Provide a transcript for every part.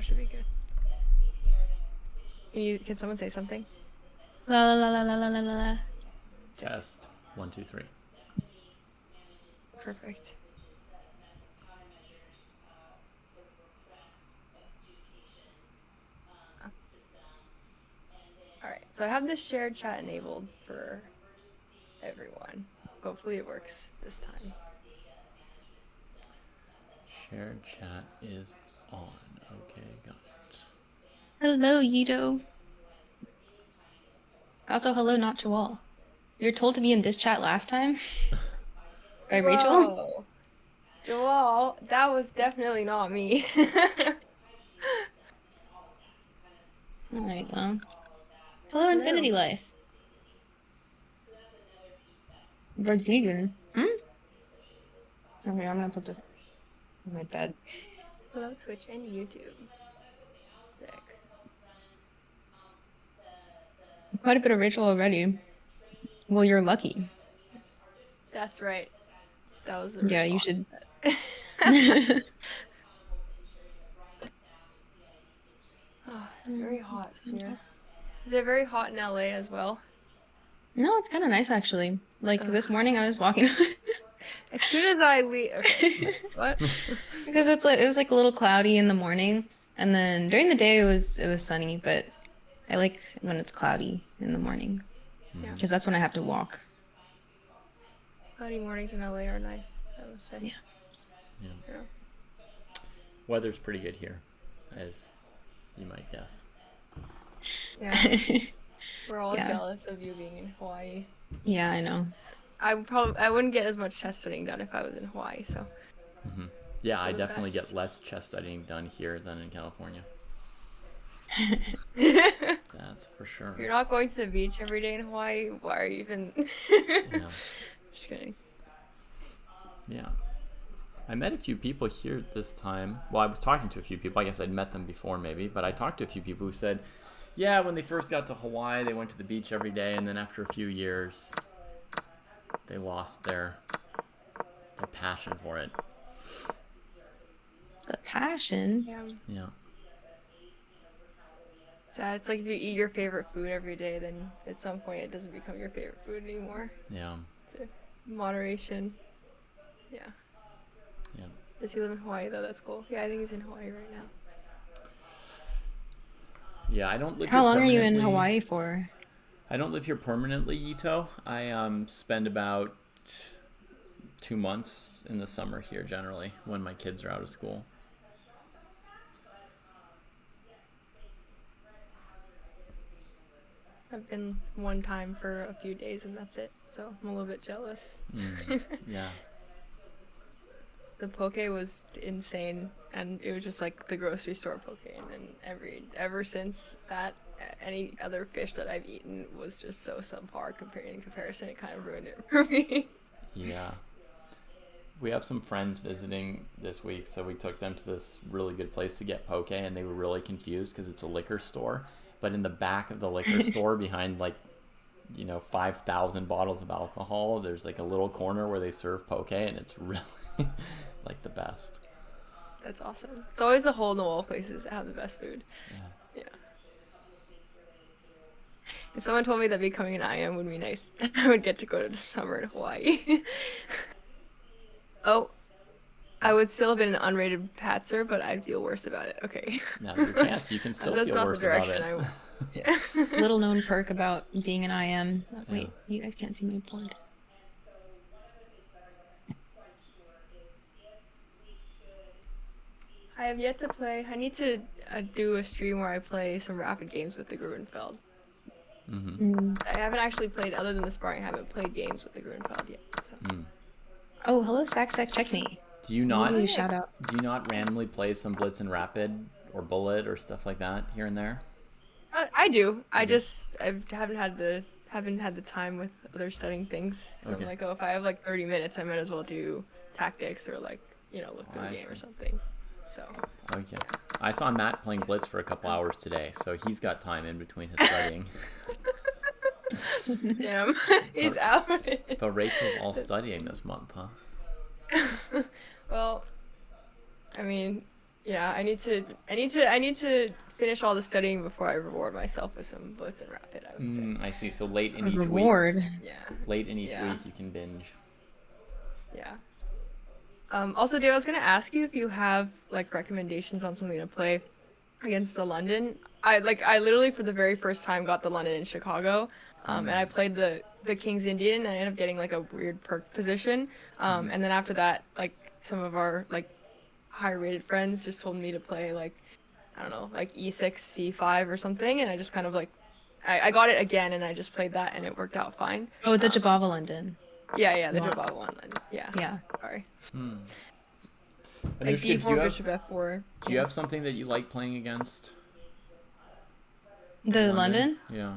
should be good. Can someone say something? La la la la la la la la. Test 1 2 3. Perfect. All right, so I have this shared chat enabled for everyone. Hopefully it works this time. Shared chat is on. Okay, got it. Hello, Yito. Also, hello, not to all. You were told to be in this chat last time by Rachel. Whoa. Joel, that was definitely not me. All right, well. Hello, Infinity Life. Vegan. Okay, I'm gonna put this on my bed. Hello, Twitch and YouTube. Sick. Quite a bit of Rachel already. Well, you're lucky. That's right. That was the Yeah, you response. should. Oh, it's very hot here. Is it very hot in LA as well? No, it's kind of nice actually. Like this morning, I was walking. As soon as I leave, okay. What? Because it was like a little cloudy in the morning, and then during the day it was sunny. But I like when it's cloudy in the morning, because that's when I have to walk. Cloudy mornings in LA are nice, I would say. Yeah. Weather's pretty good here, as you might guess. Yeah. We're all jealous of you being in Hawaii. Yeah, I know. I wouldn't get as much chest studying done if I was in Hawaii, so. Yeah, I definitely get less chest studying done here than in California. That's for sure. You're not going to the beach every day in Hawaii. Why are you even? Yeah. Just kidding. Yeah. I met a few people here this time. Well, I was talking to a few people. I guess I'd met them before maybe, but I talked to a few people who said, yeah, when they first got to Hawaii, they went to the beach every day, and then after a few years, they lost their passion for it. The passion? Yeah. Sad. It's like if you eat your favorite food every day, then at some point it doesn't become your favorite food anymore. Yeah. So, moderation. Yeah. Yeah. Does he live in Hawaii though? That's cool. Yeah, I think he's in Hawaii right now. Yeah, I don't live How here long are you permanently. in Hawaii for? I don't live here permanently, Ito. I spend about 2 months in the summer here generally when my kids are out of school. I've been one time for a few days and that's it. So I'm a little bit jealous. Yeah. The poke was insane, and it was just like the grocery store poke. And then ever since that, any other fish that I've eaten was just so subpar in comparison. It kind of ruined it for me. Yeah. We have some friends visiting this week, so we took them to this really good place to get poke, and they were really confused because it's a liquor store. But in the back of the liquor store, behind 5,000 bottles of alcohol, there's like a little corner where they serve poke, and it's really like the best. That's awesome. It's always the hole in the wall places that have the best food. Yeah. If someone told me that becoming an IM would be nice, I would get to go to the summer in Hawaii. Oh, I would still have been an unrated patzer, but I'd feel worse about it. Okay. Now, there's a chance you can still feel worse about it. Yeah. Little known perk about being an IM. Wait, you guys can't see my board. I have yet to play. I need to do a stream where I play some rapid games with the Grünfeld. I haven't actually played, other than the sparring, I haven't played games with the Grünfeld yet. So. Oh, hello, Sack Checkmate. Do you not shout out? Do you not randomly play some Blitz and Rapid or Bullet or stuff like that here and there? I do. I haven't had the time with other studying things. So I'm like, if I have 30 minutes, I might as well do tactics or look through the game or something. So. Okay. I saw Matt playing Blitz for a couple hours today, so he's got time in between his studying. Damn, he's out. But Rachel's all studying this month, huh? Well, I mean, Yeah, I need to finish all the studying before I reward myself with some blitz and rapid, I would say. I see. So late in A each week. reward. Yeah. Late in each Yeah. week, you can binge. Yeah. Also, Dave, I was gonna ask you if you have like recommendations on something to play against the London. I literally for the very first time got the London in Chicago, and I played the King's Indian, and I ended up getting like a weird perk position. And then after that, like some of our like higher rated friends just told me to play like I don't know, like E6, C5 or something, and I just kind of like I got it again, and I just played that, and it worked out fine. Oh, the Jabava London. Yeah, the Wow. Jabal one. Yeah. Yeah. Sorry. Like Anushka, do you D4, have, Bishop F4. do you have something that you like playing against? The London? Yeah.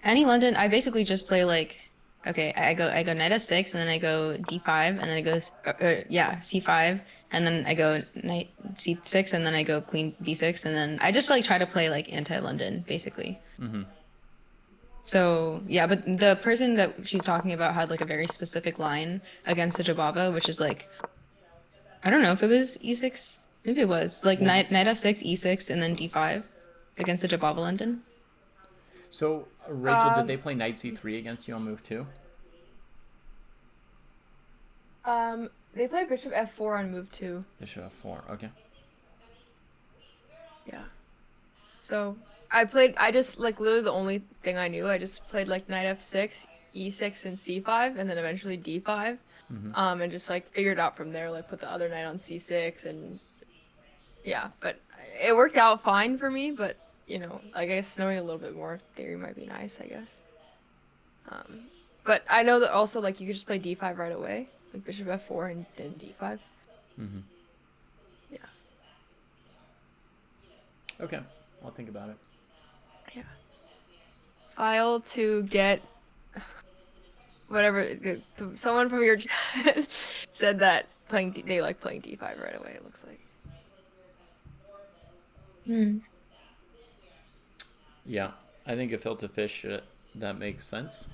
Any London, I basically just play like, okay, I go knight f6 and then I go d5 and then I go c5 and then I go knight c6 and then I go queen b6 and then I just like try to play like anti-London basically. So yeah, but the person that she's talking about had like a very specific line against the Jabava, which is like, I don't know if it was e6, maybe it was like knight f6, e6, and then d5 against the Jabava London. So, Rachel, did they play knight c3 against you on move 2? They played Bishop F4 on move 2. Bishop f4, okay. Yeah. So I just like literally the only thing I knew. I just played like knight F6, E6, and C5, and then eventually D5. And just like figured out from there, like put the other knight on C6, and yeah. But it worked out fine for me. But you know, I guess knowing a little bit more theory might be nice. I guess. But I know that also like you could just play D5 right away, like Bishop F4 and then D5. Yeah. Okay, I'll think about it. Yeah. File to get whatever. Someone from your chat said that they like playing D5 right away. It looks like. Yeah, I think if to fish, that makes sense.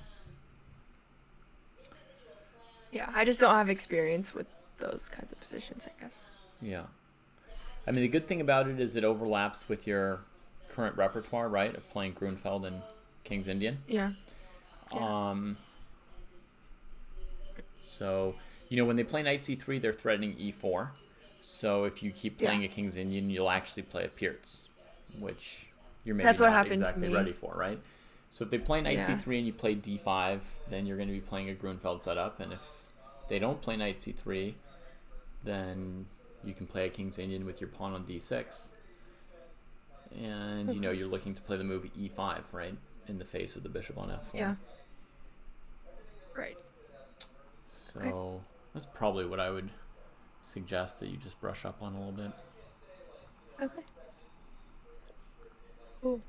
Yeah, I just don't have experience with those kinds of positions, I guess. Yeah. I mean, the good thing about it is it overlaps with your current repertoire, right, of playing Grünfeld and King's Indian. Yeah. So, when they play knight c3, they're threatening e4. So if you keep playing a King's Indian, you'll actually play a Pierce, which you're maybe That's what not happened to exactly me. ready for, right? So if they play knight Yeah. c3 and you play d5, then you're going to be playing a Grünfeld setup. And if they don't play knight c3, then you can play a King's Indian with your pawn on d6. And, you're looking to play the move e5, right? In the face of the bishop on f4. Yeah. Right. So that's probably what I would suggest that you just brush up on a little bit. Okay. Cool.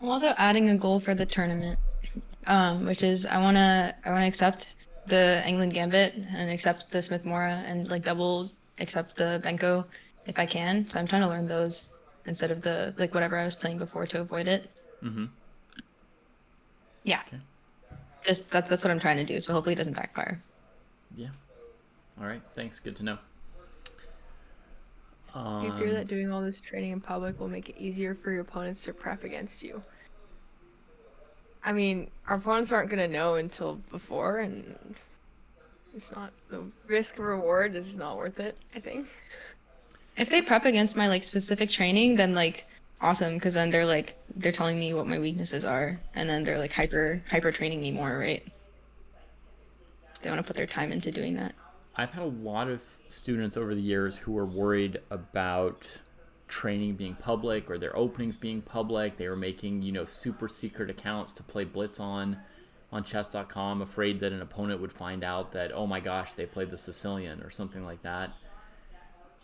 I'm also adding a goal for the tournament, which is I wanna accept the England Gambit and accept the Smith Mora and like double accept the Benko if I can. So I'm trying to learn those instead of the like whatever I was playing before to avoid it. Yeah. Okay. Just that's what I'm trying to do. So hopefully it doesn't backfire. Yeah. All right. Thanks. Good to know. Do you fear that doing all this training in public will make it easier for your opponents to prep against you? I mean, our opponents aren't going to know until before, and it's not, the risk reward is not worth it, I think. If they prep against my like specific training, then like awesome, because then they're telling me what my weaknesses are, and then they're like hyper training me more, right? They want to put their time into doing that. I've had a lot of students over the years who were worried about training being public or their openings being public. They were making, super secret accounts to play blitz on chess.com, afraid that an opponent would find out that, oh my gosh, they played the Sicilian or something like that.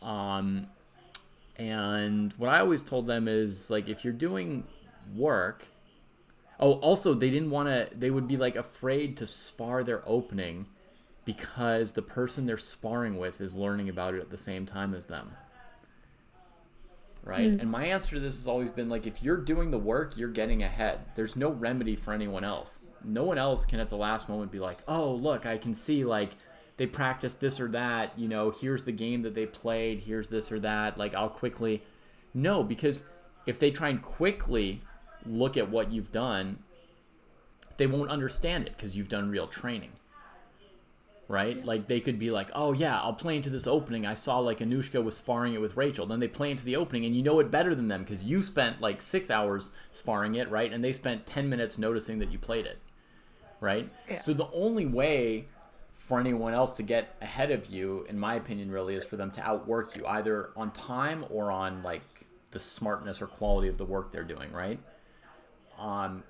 And what I always told them is, like, if you're doing work... Oh, also, they would be, like, afraid to spar their opening because the person they're sparring with is learning about it at the same time as them. Right? And my answer to this has always been, like, if you're doing the work, you're getting ahead. There's no remedy for anyone else. No one else can at the last moment be like, oh, look, I can see, like, they practice this or that, here's the game that they played, here's this or that, like I'll quickly. No, because if they try and quickly look at what you've done, they won't understand it because you've done real training. Right? Yeah. Like they could be like, oh yeah, I'll play into this opening. I saw like Anushka was sparring it with Rachel. Then they play into the opening and you know it better than them because you spent like 6 hours sparring it, right? And they spent 10 minutes noticing that you played it, right? Yeah. So the only way for anyone else to get ahead of you, in my opinion, really, is for them to outwork you either on time or on like the smartness or quality of the work they're doing, right?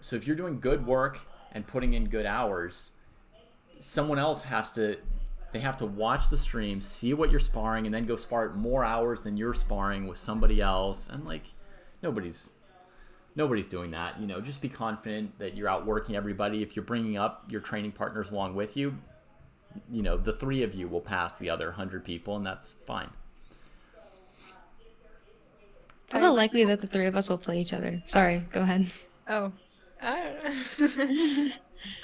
So if you're doing good work and putting in good hours, someone else have to watch the stream, see what you're sparring, and then go spar more hours than you're sparring with somebody else. And like nobody's doing that. Just be confident that you're outworking everybody. If you're bringing up your training partners along with you, the 3 of you will pass the other 100 people, and that's fine. It's also likely that the 3 of us will play each other. Sorry, go ahead. Oh, I don't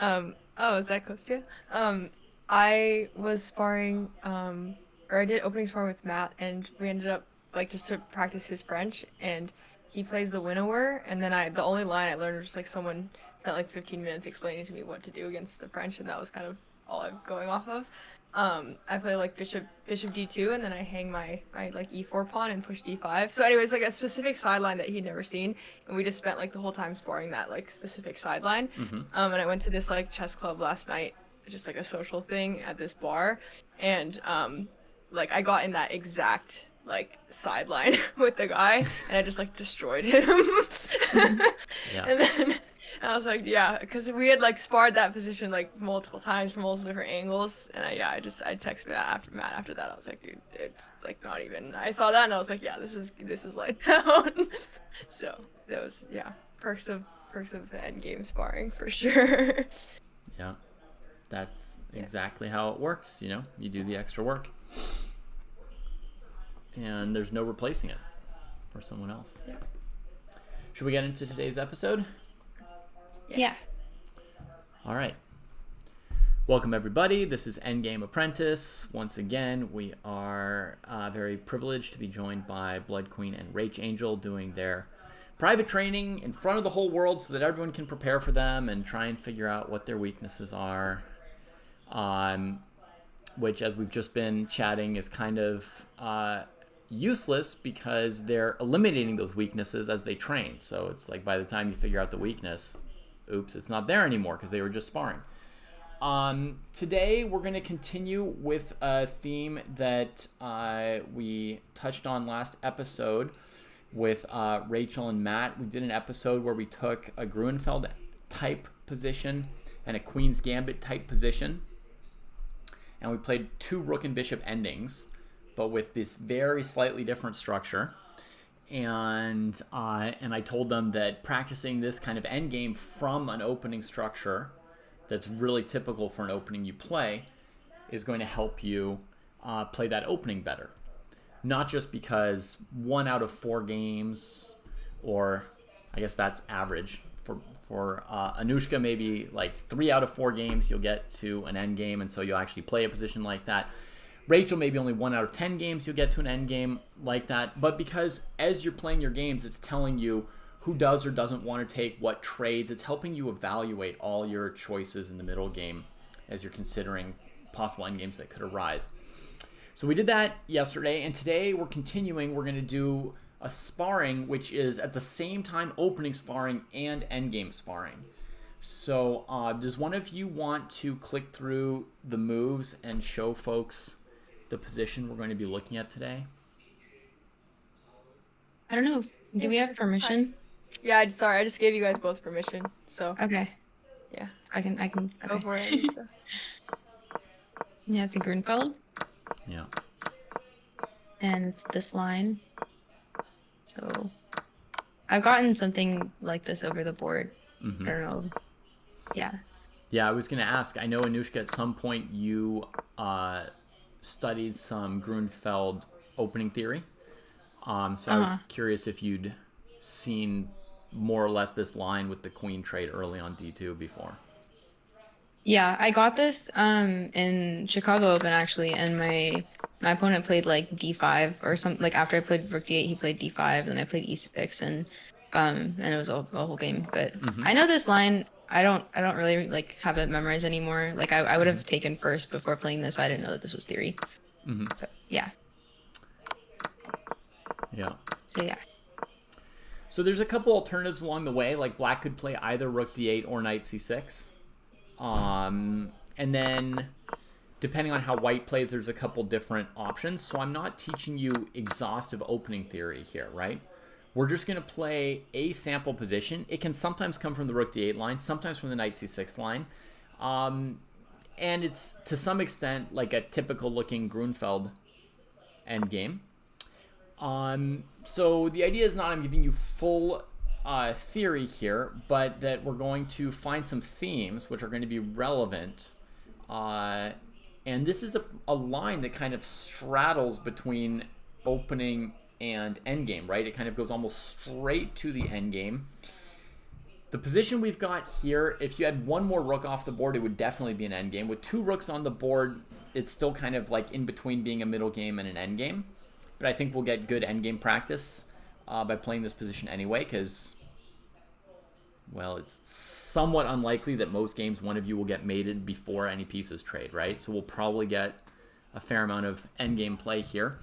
know. Oh, is that close to you? I was sparring, or I did opening spar with Matt, and we ended up, like, just to practice his French, and he plays the winnower, and then the only line I learned was, like, someone spent, like, 15 minutes explaining to me what to do against the French, and that was kind of all I'm going off of. I play, like, bishop d2, and then I hang my like, e4 pawn and push d5. So anyways, like, a specific sideline that he'd never seen, and we just spent, like, the whole time sparring that, like, specific sideline. Mm-hmm. And I went to this, like, chess club last night, just, like, a social thing at this bar, and, like, I got in that exact, like, sideline with the guy, and I just, like, destroyed him. Yeah. And then I was like, yeah, because we had like sparred that position like multiple times from multiple different angles, and I texted Matt after that. I was like, dude, it's like not even. I saw that and I was like, yeah, this is like down. So that was perks of the endgame sparring for sure. Yeah, that's exactly how it works. You do the extra work, and there's no replacing it for someone else. Yeah. Should we get into today's episode? Yes. All right. Welcome, everybody. This is Endgame Apprentice. Once again, we are very privileged to be joined by Blood Queen and Rach Angel doing their private training in front of the whole world so that everyone can prepare for them and try and figure out what their weaknesses are, which, as we've just been chatting, is kind of useless because they're eliminating those weaknesses as they train. So it's like by the time you figure out the weakness, oops, it's not there anymore because they were just sparring. Today we're going to continue with a theme that we touched on last episode with Rachel and Matt. We did an episode where we took a Grünfeld type position and a Queen's Gambit type position, and we played 2 rook and bishop endings, but with this very slightly different structure. And I told them that practicing this kind of endgame from an opening structure that's really typical for an opening you play is going to help you play that opening better. Not just because 1 out of 4 games, or I guess that's average. For Anushka, maybe like 3 out of 4 games you'll get to an endgame, and so you'll actually play a position like that. Rachel, maybe only 1 out of 10 games you'll get to an end game like that. But because as you're playing your games, it's telling you who does or doesn't want to take what trades. It's helping you evaluate all your choices in the middle game as you're considering possible end games that could arise. So we did that yesterday, and today we're continuing. We're going to do a sparring, which is at the same time opening sparring and end game sparring. So does one of you want to click through the moves and show folks the position we're going to be looking at today? I don't know. Do we have permission? Yeah, I just gave you guys both permission. So okay. Yeah. I can. Okay. Go for it. Yeah, it's a Grünfeld. Yeah. And it's this line. So I've gotten something like this over the board. Mm-hmm. I don't know. Yeah. Yeah, I was going to ask. I know, Anushka, at some point you studied some Grünfeld opening theory. So I was curious if you'd seen more or less this line with the queen trade early on d2 before. Yeah, I got this in Chicago Open actually, and my opponent played like D5 or something. Like after I played Rook D8, he played D5, and then I played E6, and it was a whole game. But I know this line. I don't really like have it memorized anymore. Like I would have taken first before playing this. I didn't know that this was theory. So yeah. Yeah. So yeah. So there's a couple alternatives along the way. Like black could play either rook d8 or knight c6. And then depending on how white plays, there's a couple different options. So I'm not teaching you exhaustive opening theory here, right? We're just going to play a sample position. It can sometimes come from the rook d8 line, sometimes from the knight c6 line. And it's to some extent like a typical looking Grünfeld endgame. So the idea is not I'm giving you full theory here, but that we're going to find some themes which are going to be relevant. And this is a line that kind of straddles between opening and endgame, right? It kind of goes almost straight to the endgame. The position we've got here, if you had one more rook off the board, it would definitely be an endgame. With two rooks on the board, it's still kind of like in between being a middle game and an endgame. But I think we'll get good endgame practice by playing this position anyway, because, well, it's somewhat unlikely that most games one of you will get mated before any pieces trade, right? So we'll probably get a fair amount of endgame play here.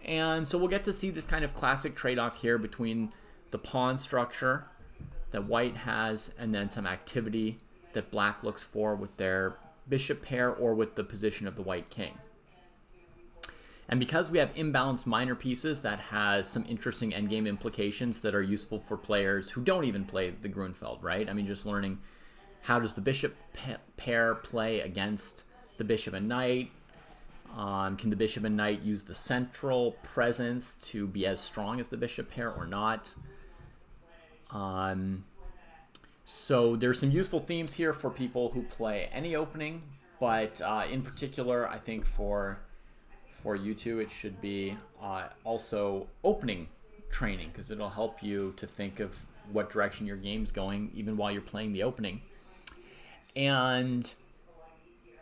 And so we'll get to see this kind of classic trade-off here between the pawn structure that white has and then some activity that black looks for with their bishop pair or with the position of the white king. And because we have imbalanced minor pieces, that has some interesting endgame implications that are useful for players who don't even play the Grünfeld, right? I mean, just learning how does the bishop pair play against the bishop and knight? Can the bishop and knight use the central presence to be as strong as the bishop pair or not? So there's some useful themes here for people who play any opening, but in particular, I think for you two, it should be also opening training, because it'll help you to think of what direction your game's going even while you're playing the opening. And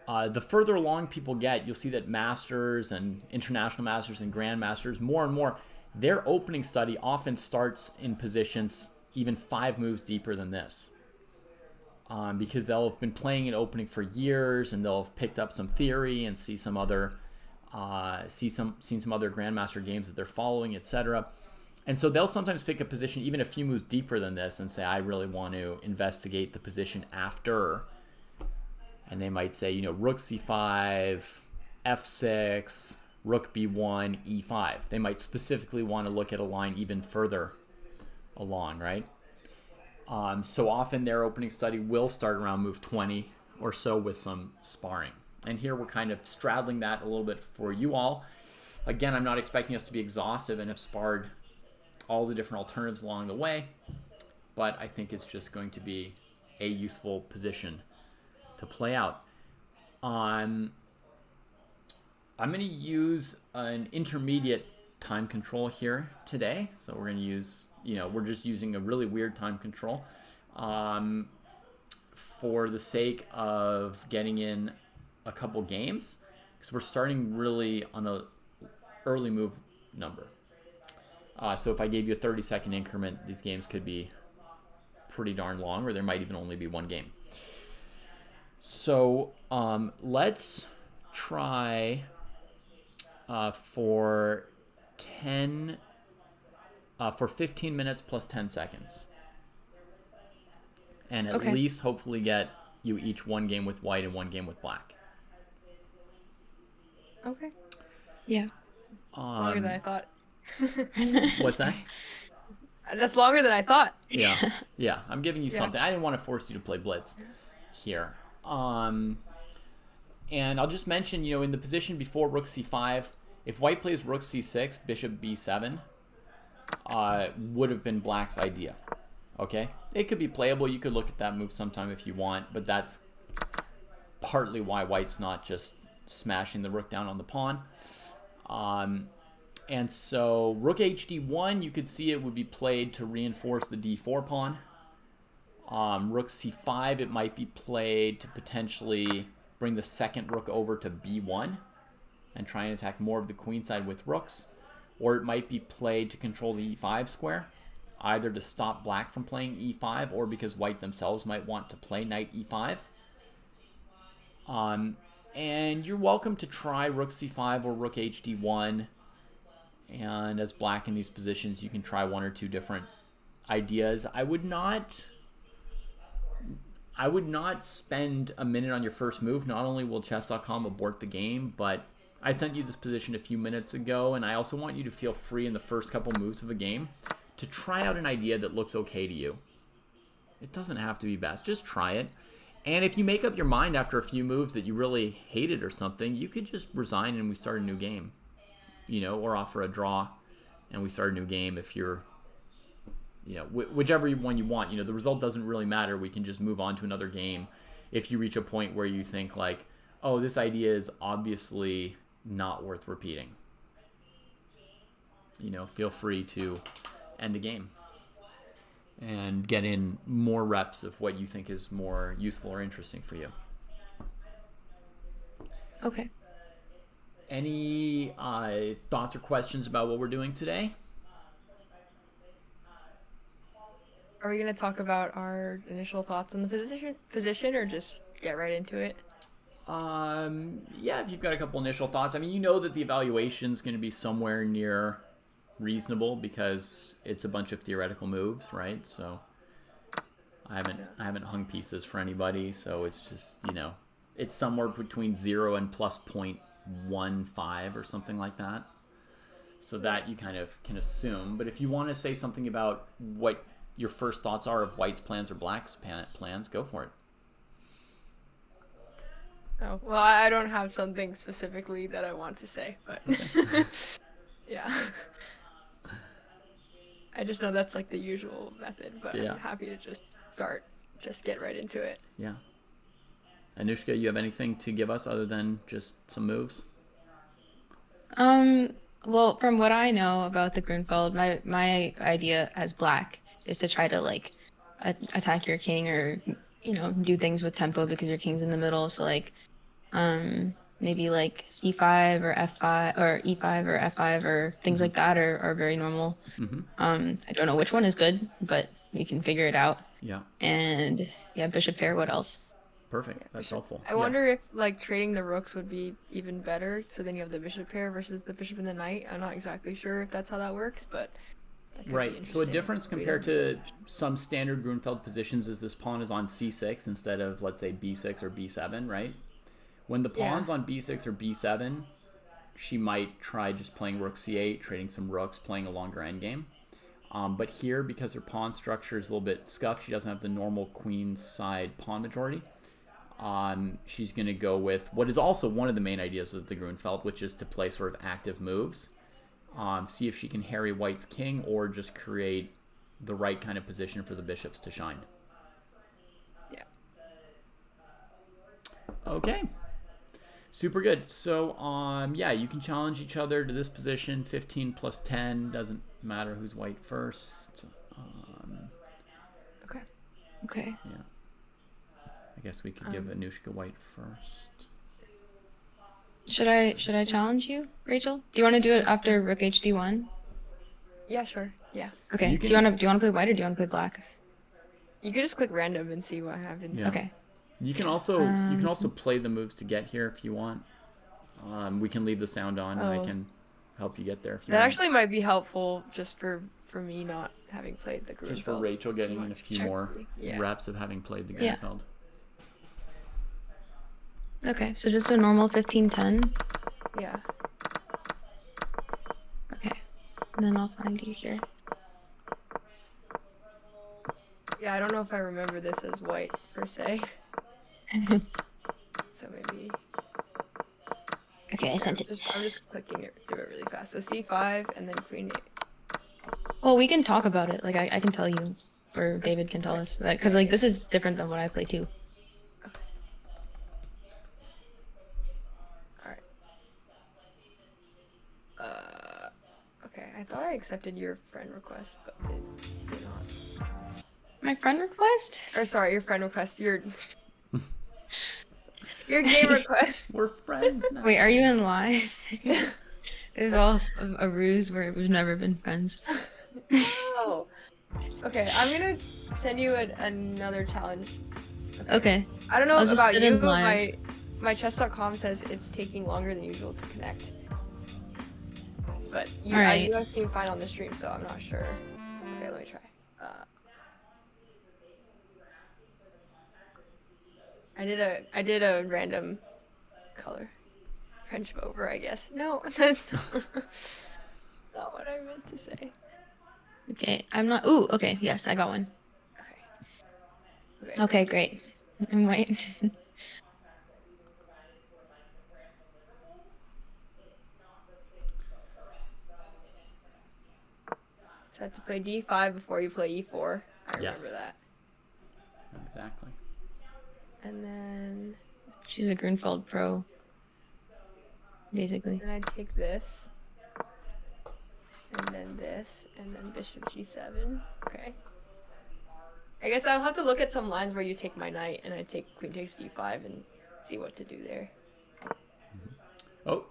the further along people get, you'll see that masters and international masters and grandmasters, more and more, their opening study often starts in positions even 5 moves deeper than this. Because they'll have been playing an opening for years and they'll have picked up some theory and see some other seen some other grandmaster games that they're following, etc. And so they'll sometimes pick a position even a few moves deeper than this and say, I really want to investigate the position after. And they might say, rook c5, f6, rook b1, e5. They might specifically want to look at a line even further along, right? So often their opening study will start around move 20 or so with some sparring. And here we're kind of straddling that a little bit for you all. Again, I'm not expecting us to be exhaustive and have sparred all the different alternatives along the way, but I think it's just going to be a useful position to play out. I'm going to use an intermediate time control here today. So we're going to use, we're just using a really weird time control for the sake of getting in a couple games, because we're starting really on a early move number. So if I gave you a 30-second increment, these games could be pretty darn long, or there might even only be one game. So let's try for 15 minutes plus 10 seconds. And at least hopefully get you each one game with white and one game with black. Okay. Yeah. It's longer than I thought. What's that? That's longer than I thought. Yeah. I'm giving you something. I didn't want to force you to play blitz here. And I'll just mention, in the position before rook c5, if white plays rook c6, bishop b7 would have been black's idea. Okay? It could be playable. You could look at that move sometime if you want, but that's partly why white's not just smashing the rook down on the pawn. And so rook hd1, you could see it would be played to reinforce the d4 pawn. Rook c5, it might be played to potentially bring the second rook over to b1 and try and attack more of the queen side with rooks. Or it might be played to control the e5 square, either to stop black from playing e5 or because white themselves might want to play knight e5. And you're welcome to try rook c5 or rook hd1. And as black in these positions, you can try one or two different ideas. I would not spend a minute on your first move. Not only will chess.com abort the game, but I sent you this position a few minutes ago, and I also want you to feel free in the first couple moves of a game to try out an idea that looks okay to you. It doesn't have to be best. Just try it. And if you make up your mind after a few moves that you really hate it or something, you could just resign and we start a new game. Or offer a draw and we start a new game if you're, whichever one you want. The result doesn't really matter. We can just move on to another game if you reach a point where you think like, oh, this idea is obviously not worth repeating. Feel free to end the game and get in more reps of what you think is more useful or interesting for you. Okay. Any thoughts or questions about what we're doing today? Are we gonna talk about our initial thoughts on the position, or just get right into it? Yeah, if you've got a couple initial thoughts. I mean, that the evaluation is going to be somewhere near reasonable because it's a bunch of theoretical moves, right? So I haven't hung pieces for anybody, so it's just, it's somewhere between 0 and plus 0.15 or something like that. So that you kind of can assume. But if you want to say something about what your first thoughts are of white's plans or black's plans, go for it. Oh, well, I don't have something specifically that I want to say, but yeah. I just know that's like the usual method, but Yeah. I'm happy to just get right into it. Yeah. Anushka, you have anything to give us other than just some moves? Well, from what I know about the Grünfeld, my idea as black is to try to like attack your king or do things with tempo because your king's in the middle. So like maybe like c5 or f5 or e5 or f5 or things like that are very normal. I don't know which one is good, but we can figure it out. Yeah. And yeah, bishop pair. What else? Perfect. That's helpful. I wonder if like trading the rooks would be even better. So then you have the bishop pair versus the bishop and the knight. I'm not exactly sure if that's how that works, but that could be Right. So a interesting. difference compared to some standard Grunfeld positions is this pawn is on c6 instead of, let's say, b6 or b7, right? When the pawn's on b6 or b7, she might try just playing rook c8, trading some rooks, playing a longer endgame. But here, because her pawn structure is a little bit scuffed, she doesn't have the normal queen side pawn majority. She's going to go with what is also one of the main ideas of the Grunfeld, which is to play sort of active moves. See if she can harry white's king or just create the right kind of position for the bishops to shine. Yeah. Okay. Super good. So, yeah, you can challenge each other to this position. 15 plus 10. Doesn't matter who's white first. Okay. Okay. Yeah. I guess we could give Anushka white first. Should I challenge you, Rachel? Do you want to do it after rook hd1? Yeah, sure. Yeah. Okay. You Do you can- want to play white or do you want to play black? You could just click random and see what happens. Yeah. Okay. You can also play the moves to get here if you want. We can leave the sound on and I Oh. can help you get there if you That want. actually might be helpful just for me not having played the Grünfeld. Just for Rachel getting in a few more Yeah. reps of having played the Yeah. Grunfeld. Okay. So just a normal 15-10. Yeah. Okay. And then I'll find you here. Yeah, I don't know if I remember this as white per se. So maybe. Okay, I sent it. I'm just clicking it through it really fast. So c5 and then queen 8. Well, we can talk about it. Like I can tell you, or David can tell us that because like this is different than what I play too. Alright. Okay, I thought I accepted your friend request, but it did not. My friend request? Or sorry, your friend request. Your game request. We're friends now. Wait, are you in live? It was all a ruse where we've never been friends. Oh. Okay, I'm gonna send you another challenge. Okay. I don't know I'll just about sit you, in but live. my chess.com says it's taking longer than usual to connect. But Alright. you guys seem fine on the stream, so I'm not sure. Okay, let me try. I did a random color. Friendship over, I guess. No, that's not what I meant to say. Okay, I'm not. Ooh, okay. Yes, I got one. Okay. Okay, great. I'm waiting. So I have to play d5 before you play e4. I remember Yes. that. Exactly. And then She's a Grünfeld pro. Basically. I take this. And then this. And then bishop g7. Okay. I guess I'll have to look at some lines where you take my knight and I take queen takes d5 and see what to do there. Oh,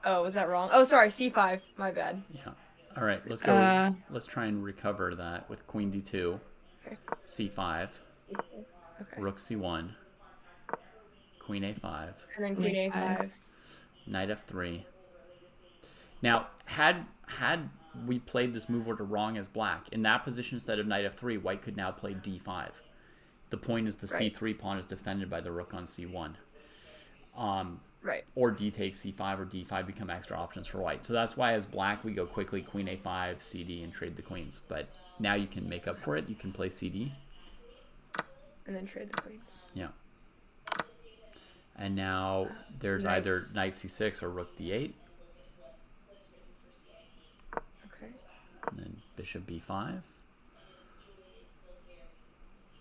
Oh, was that wrong? Oh, sorry, c5. My bad. yeah. All right, let's go. Let's try and recover that with queen d2, Okay. c5, Okay. rook c1, queen a5, And then queen a5. knight f3. Now, had we played this move order wrong as black, in that position instead of knight f3, white could now play d5. The point is the c3 pawn is defended by the rook on c1. Right. Or d takes c5 or d5 become extra options for white. So that's why as black we go quickly queen a5, cd, and trade the queens. But now you can make up for it. You can play cd. And then trade the queens. Yeah. And now there's either knight c6 or rook d8. Okay. And then bishop b5.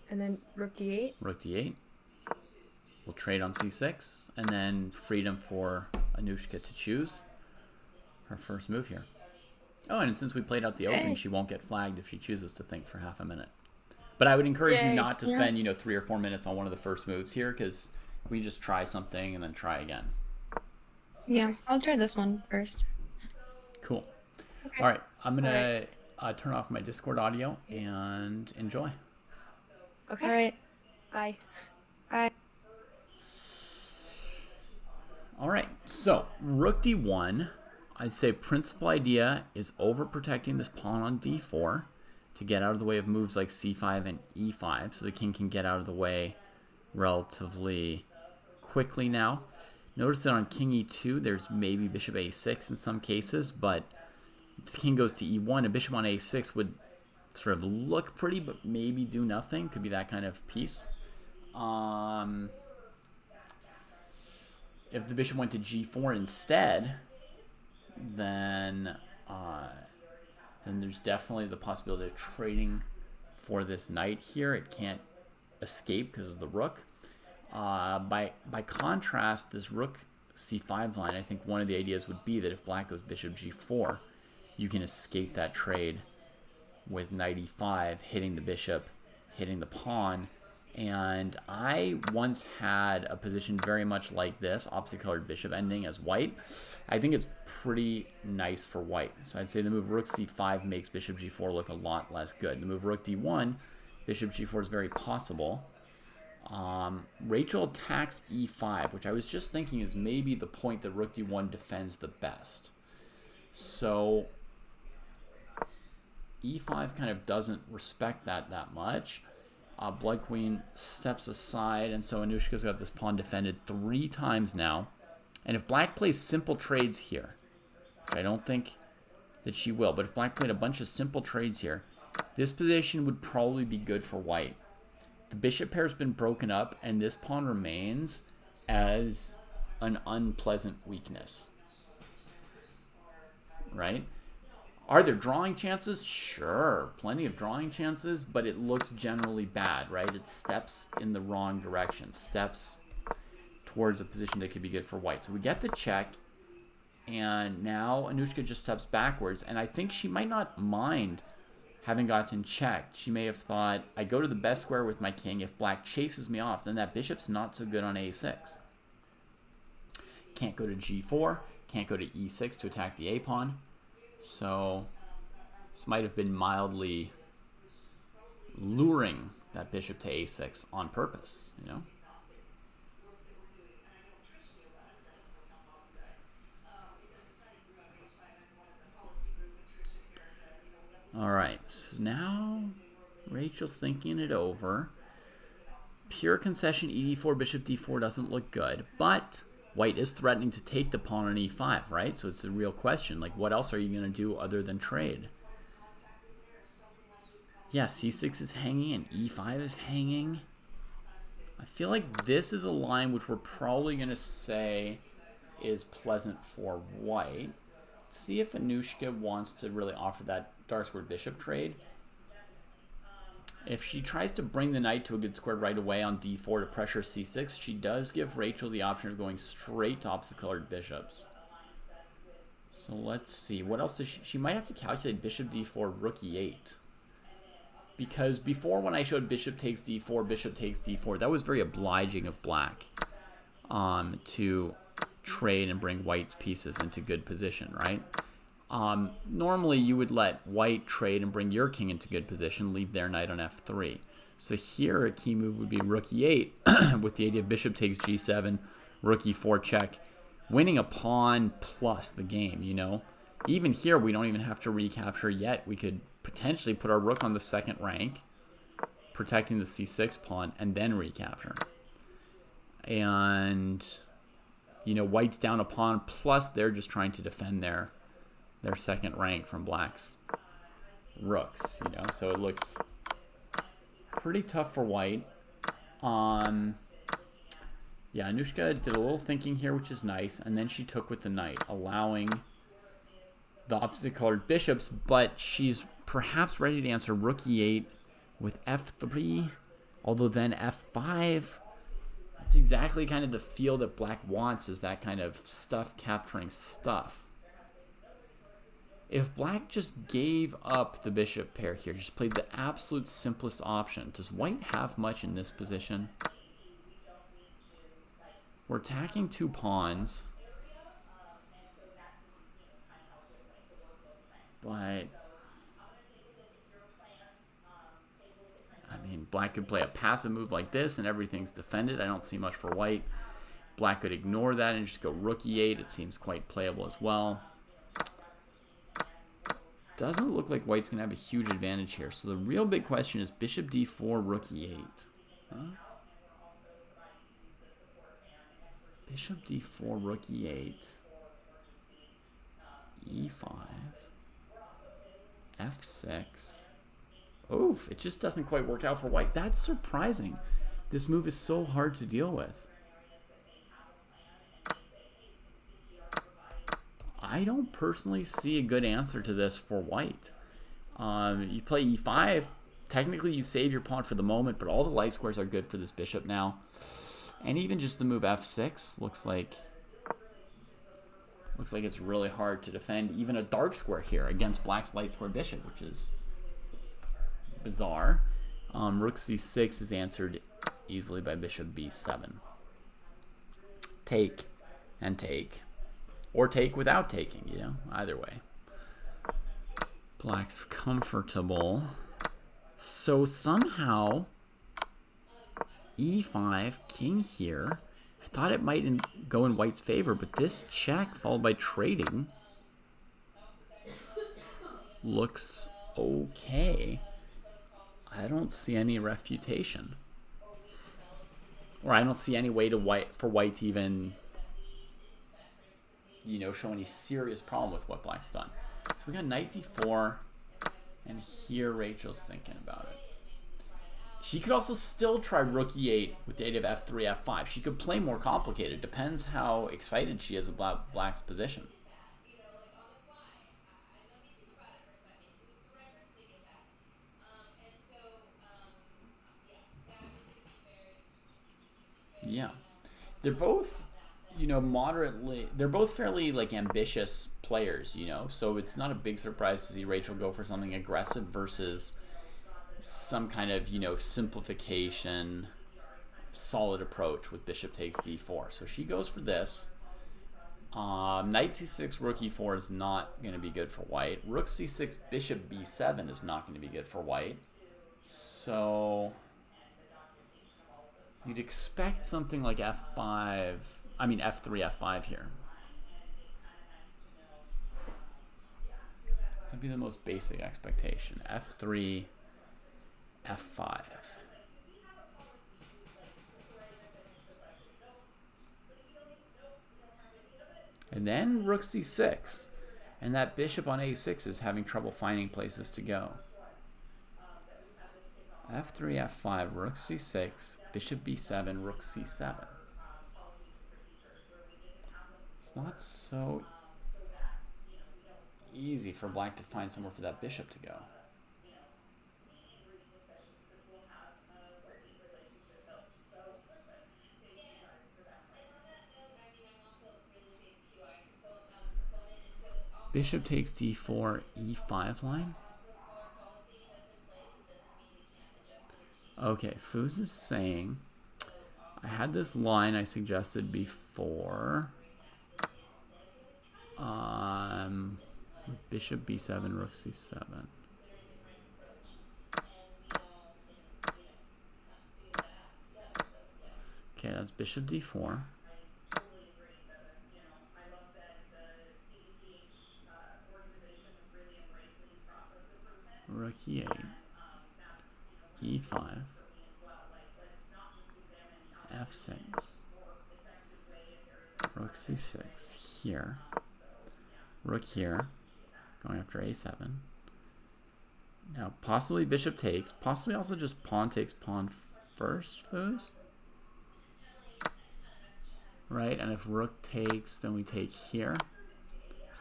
And then rook d8. Rook d8. We'll trade on c6. And then freedom for Anushka to choose her first move here. Oh, and since we played out the opening, she won't get flagged if she chooses to think for half a minute. But I would encourage you not to spend, 3 or 4 minutes on one of the first moves here, because we just try something and then try again. Yeah, I'll try this one first. Cool. Okay. All right, I'm going to turn off my Discord audio and enjoy. Okay. All right. Bye. Bye. All right, so rook d1. I'd say principal idea is overprotecting this pawn on d4 to get out of the way of moves like c5 and e5, so the king can get out of the way relatively quickly now. Notice that on king e2, there's maybe bishop a6 in some cases, but if the king goes to e1, a bishop on a6 would sort of look pretty, but maybe do nothing. Could be that kind of piece. If the bishop went to g4 instead, then there's definitely the possibility of trading for this knight here. It can't escape because of the rook. By contrast, this rook c5 line, I think one of the ideas would be that if black goes bishop g4, you can escape that trade with knight e5, hitting the bishop, hitting the pawn. And I once had a position very much like this, opposite colored bishop ending as white. I think it's pretty nice for white. So I'd say the move rook c5 makes bishop g4 look a lot less good. The move rook d1, bishop g4 is very possible. Rachel attacks e5, which I was just thinking is maybe the point that rook d1 defends the best. So e5 kind of doesn't respect that much. Blood Queen steps aside, and so Anushka's got this pawn defended 3 times now. And if black plays simple trades here, which I don't think that she will, but if black played a bunch of simple trades here, this position would probably be good for white. The bishop pair's been broken up, and this pawn remains as an unpleasant weakness. Right? Are there drawing chances? Sure, plenty of drawing chances, but it looks generally bad, right? It steps in the wrong direction, steps towards a position that could be good for white. So we get the check, and now Anushka just steps backwards, and I think she might not mind having gotten checked, she may have thought, I go to the best square with my king. If black chases me off, then that bishop's not so good on a6. Can't go to g4, can't go to e6 to attack the a-pawn. So this might have been mildly luring that bishop to a6 on purpose, you know? All right, so now Rachel's thinking it over. Pure concession e4, bishop d4 doesn't look good, but white is threatening to take the pawn on e5, right? So it's a real question. Like, what else are you going to do other than trade? Yeah, c6 is hanging and e5 is hanging. I feel like this is a line which we're probably going to say is pleasant for white. Let's see if Anushka wants to really offer that dark squared bishop trade. If she tries to bring the knight to a good square right away on d4 to pressure c6, she does give Rachel the option of going straight to opposite colored bishops. So let's see. What else does she might have to calculate bishop d4, rook e8. Because before, when I showed bishop takes d4, that was very obliging of black to trade and bring white's pieces into good position, right? Normally, you would let white trade and bring your king into good position, leave their knight on f3. So here, a key move would be rook e8 with the idea of bishop takes g7, rook e4 check, winning a pawn plus the game, you know? Even here, we don't even have to recapture yet. We could potentially put our rook on the second rank, protecting the c6 pawn, and then recapture. And, you know, white's down a pawn, plus they're just trying to defend their second rank from black's rooks, you know, so it looks pretty tough for white. Yeah, Anushka did a little thinking here, which is nice, and then she took with the knight, allowing the opposite colored bishops, but she's perhaps ready to answer rook e8 with f3, although then f5. That's exactly kind of the feel that black wants, is that kind of stuff capturing stuff. If black just gave up the bishop pair here, just played the absolute simplest option, does white have much in this position? We're attacking two pawns, but I mean, black could play a passive move like this and everything's defended. I don't see much for white. Black could ignore that and just go rook e8. It seems quite playable as well. Doesn't look like white's going to have a huge advantage here. So the real big question is bishop d4, rook e8. Huh? Bishop d4, rook e8. e5. f6. Oof, it just doesn't quite work out for white. That's surprising. This move is so hard to deal with. I don't personally see a good answer to this for white. You play e5. Technically, you save your pawn for the moment, but all the light squares are good for this bishop now. And even just the move f6 looks like it's really hard to defend even a dark square here against black's light square bishop, which is bizarre. Rook c6 is answered easily by bishop b7. Take and take. Or take without taking, you know, either way. Black's comfortable. So somehow, e5, king here. I thought it might go in white's favor, but this check followed by trading looks okay. I don't see any refutation. Or I don't see any way to for white to even, you know, show any serious problem with what black's done. So we got knight d4, and here Rachel's thinking about it. She could also still try rook e8 with the idea of f3, f5. She could play more complicated. Depends how excited she is about black's position. Yeah. They're both, moderately. They're both fairly like ambitious players, so it's not a big surprise to see Rachel go for something aggressive versus some kind of simplification, solid approach with bishop takes d4. So she goes for this. Knight c6, rook e4 is not going to be good for white. Rook c6, bishop b7 is not going to be good for white. So you'd expect something like f5, f3, f5 here. That'd be the most basic expectation. f3, f5. And then rook c6. And that bishop on a6 is having trouble finding places to go. f3, f5, rook c6, bishop b7, rook c7. It's not so easy for black to find somewhere for that bishop to go. Bishop takes d4, e5 line. Okay, Foos is saying, I had this line I suggested before. With bishop b7, rook c7. Okay, that's bishop d4. Rook e8, e5, f6, rook c6 here, rook here, going after a7. Now possibly bishop takes, possibly also just pawn takes pawn first, Foos. Right, and if rook takes, then we take here.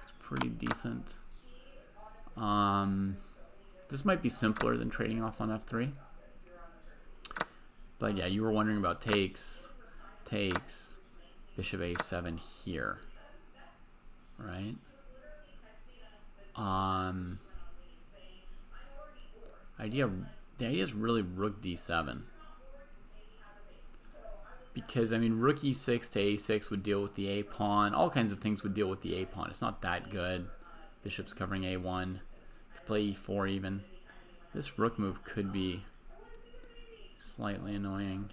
It's pretty decent. This might be simpler than trading off on f3. But yeah, you were wondering about takes, bishop a7 here, right? The idea is really rook d7. Because, rook e6 to a6 would deal with the a pawn. All kinds of things would deal with the a pawn. It's not that good. Bishop's covering a1. Could play e4 even. This rook move could be slightly annoying.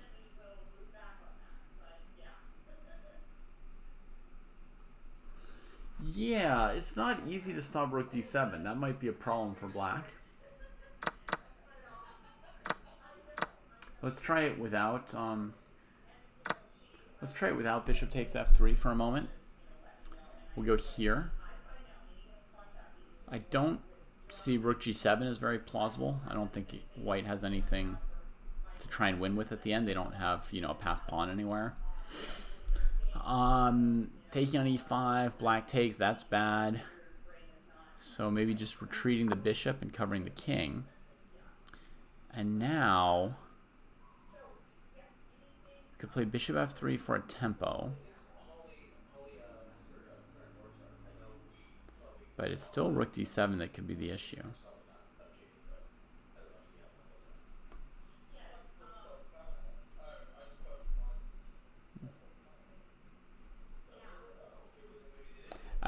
Yeah, it's not easy to stop rook d7. That might be a problem for black. Let's try it without bishop takes f3 for a moment. We'll go here. I don't see rook g7 as very plausible. I don't think white has anything to try and win with at the end. They don't have, a passed pawn anywhere. Taking on e5, black takes, that's bad. So maybe just retreating the bishop and covering the king. And now we could play bishop f3 for a tempo. But it's still rook d7 that could be the issue.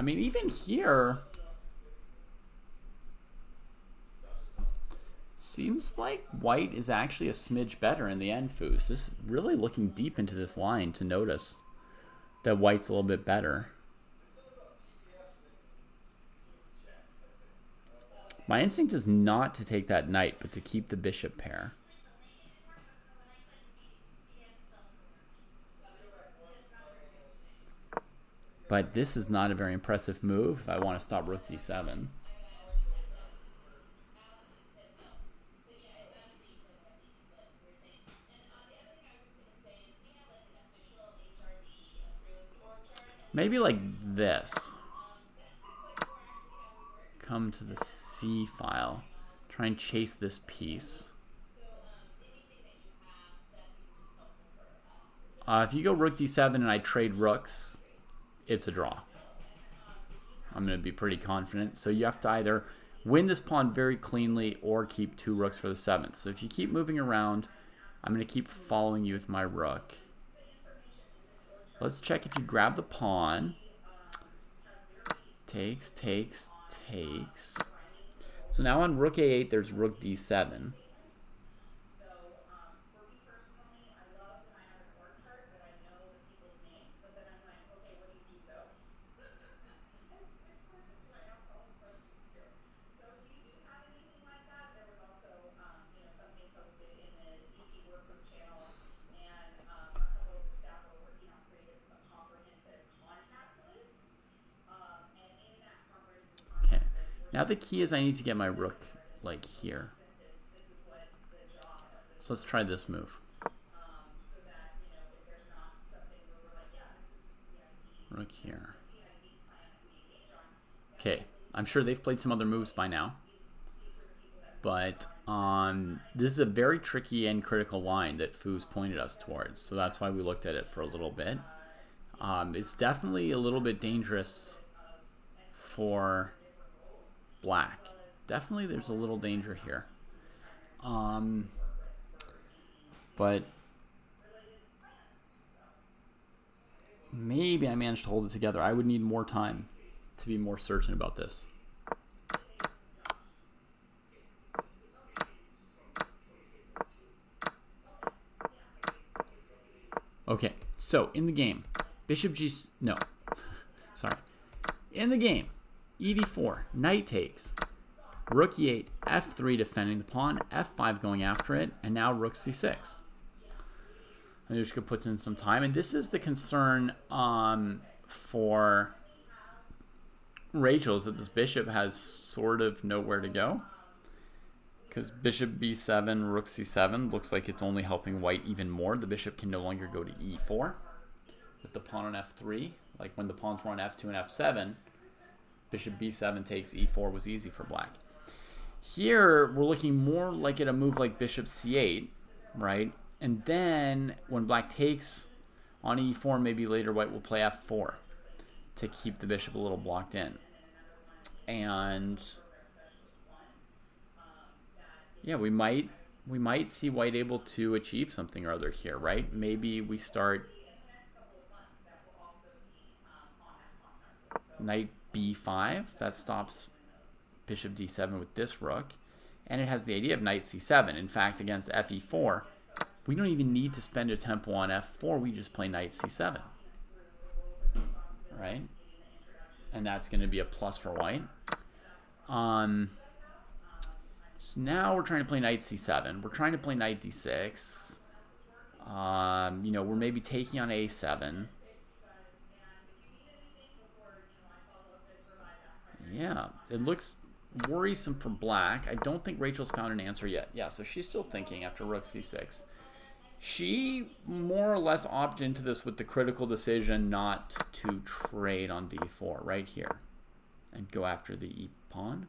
Even here, seems like white is actually a smidge better in the end, Foos. This is really looking deep into this line to notice that white's a little bit better. My instinct is not to take that knight, but to keep the bishop pair. But this is not a very impressive move if I want to stop rook d7. Maybe like this. Come to the C file. Try and chase this piece. If you go rook d7 and I trade rooks, it's a draw. I'm going to be pretty confident. So you have to either win this pawn very cleanly or keep 2 rooks for the 7th. So if you keep moving around, I'm going to keep following you with my rook. Let's check if you grab the pawn. Takes, takes, takes. So now on rook a8, there's rook d7. Okay. Now the key is I need to get my rook like here. So let's try this move. Rook here. Okay, I'm sure they've played some other moves by now. But this is a very tricky and critical line that Fu's pointed us towards. So that's why we looked at it for a little bit. It's definitely a little bit dangerous for black. Definitely there's a little danger here. But maybe I managed to hold it together. I would need more time to be more certain about this. Okay, so in the game, bishop g... No, sorry. In the game, e d4, knight takes, rook e8, f3 defending the pawn, f5 going after it, and now rook c6. Anushka puts in some time, and this is the concern for Rachel, is that this bishop has sort of nowhere to go. Because bishop b7, rook c7 looks like it's only helping white even more. The bishop can no longer go to e4 with the pawn on f3. Like when the pawns were on f2 and f7, bishop b7 takes e4 was easy for black. Here, we're looking more like at a move like bishop c8, right? And then when black takes on e4, maybe later white will play f4 to keep the bishop a little blocked in. And yeah, we might see white able to achieve something or other here, right? Maybe we start knight b5. That stops bishop d7 with this rook. And it has the idea of knight c7. In fact, against fe4, we don't even need to spend a tempo on f4. We just play knight c7, right? And that's going to be a plus for white. So now we're trying to play knight c7. We're trying to play knight d6. You know, we're maybe taking on a7. Yeah, it looks worrisome for black. I don't think Rachel's found an answer yet. Yeah, so she's still thinking after rook c6. She more or less opted into this with the critical decision not to trade on d4 right here and go after the e pawn.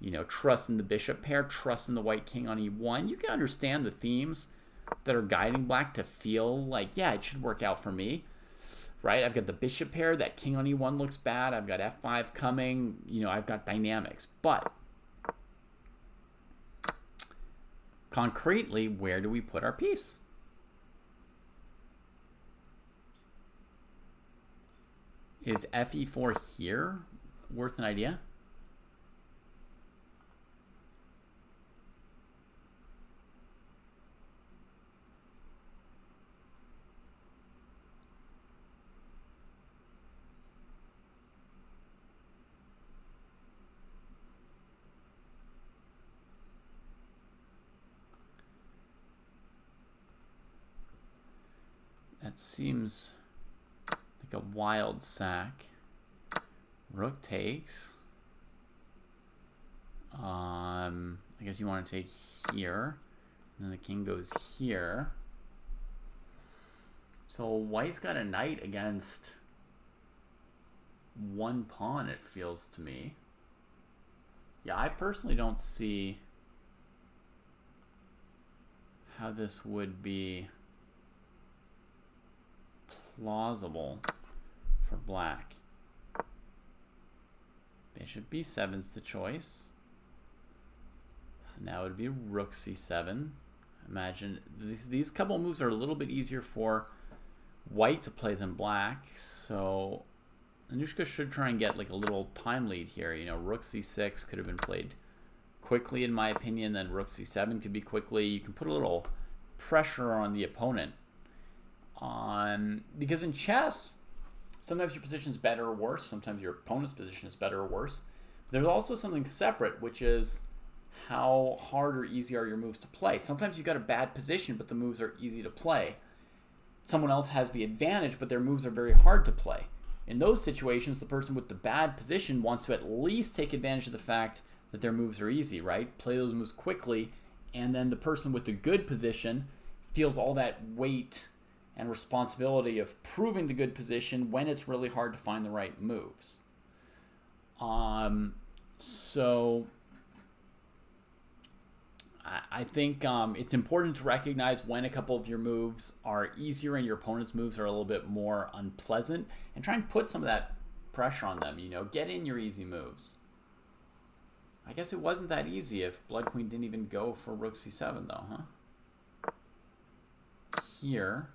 You know, trust in the bishop pair, trust in the white king on e1. You can understand the themes that are guiding black to feel like, yeah, it should work out for me, right? I've got the bishop pair, that king on e1 looks bad, I've got f5 coming, you know, I've got dynamics. But concretely, where do we put our piece? Is fe4 here worth an idea? That seems like a wild sack. Rook takes. I guess you want to take here. And then the king goes here. So white's got a knight against one pawn, it feels to me. Yeah, I personally don't see how this would be plausible for black. Bishop b7's the choice. So now it would be rook c7. Imagine these couple of moves are a little bit easier for white to play than black. So Anushka should try and get like a little time lead here. You know, rook c6 could have been played quickly in my opinion, then rook c7 could be quickly. You can put a little pressure on the opponent. Because in chess, sometimes your position is better or worse. Sometimes your opponent's position is better or worse. But there's also something separate, which is how hard or easy are your moves to play. Sometimes you've got a bad position, but the moves are easy to play. Someone else has the advantage, but their moves are very hard to play. In those situations, the person with the bad position wants to at least take advantage of the fact that their moves are easy, right? Play those moves quickly, and then the person with the good position feels all that weight and responsibility of proving the good position when it's really hard to find the right moves. So I think it's important to recognize when a couple of your moves are easier and your opponent's moves are a little bit more unpleasant, and try and put some of that pressure on them. You know, get in your easy moves. I guess it wasn't that easy if Blood Queen didn't even go for rook c7 though, huh? Here,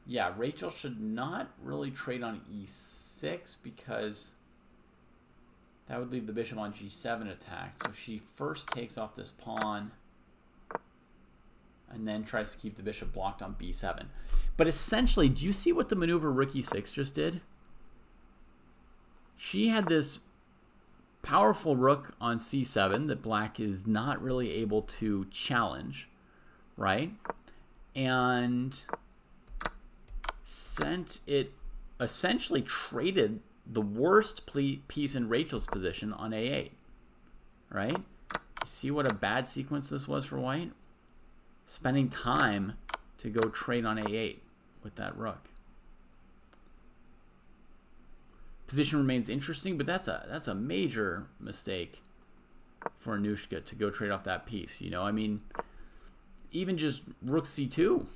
yeah, Rachel should not really trade on e6 because that would leave the bishop on g7 attacked. So she first takes off this pawn and then tries to keep the bishop blocked on b7. But essentially, do you see what the maneuver rook e6 just did? She had this powerful rook on c7 that black is not really able to challenge, right? And sent it, essentially traded the worst piece in Rachel's position on a8, right? See what a bad sequence this was for white? Spending time to go trade on a8 with that rook. Position remains interesting, but that's a major mistake for Anushka to go trade off that piece. You know, I mean, even just rook c2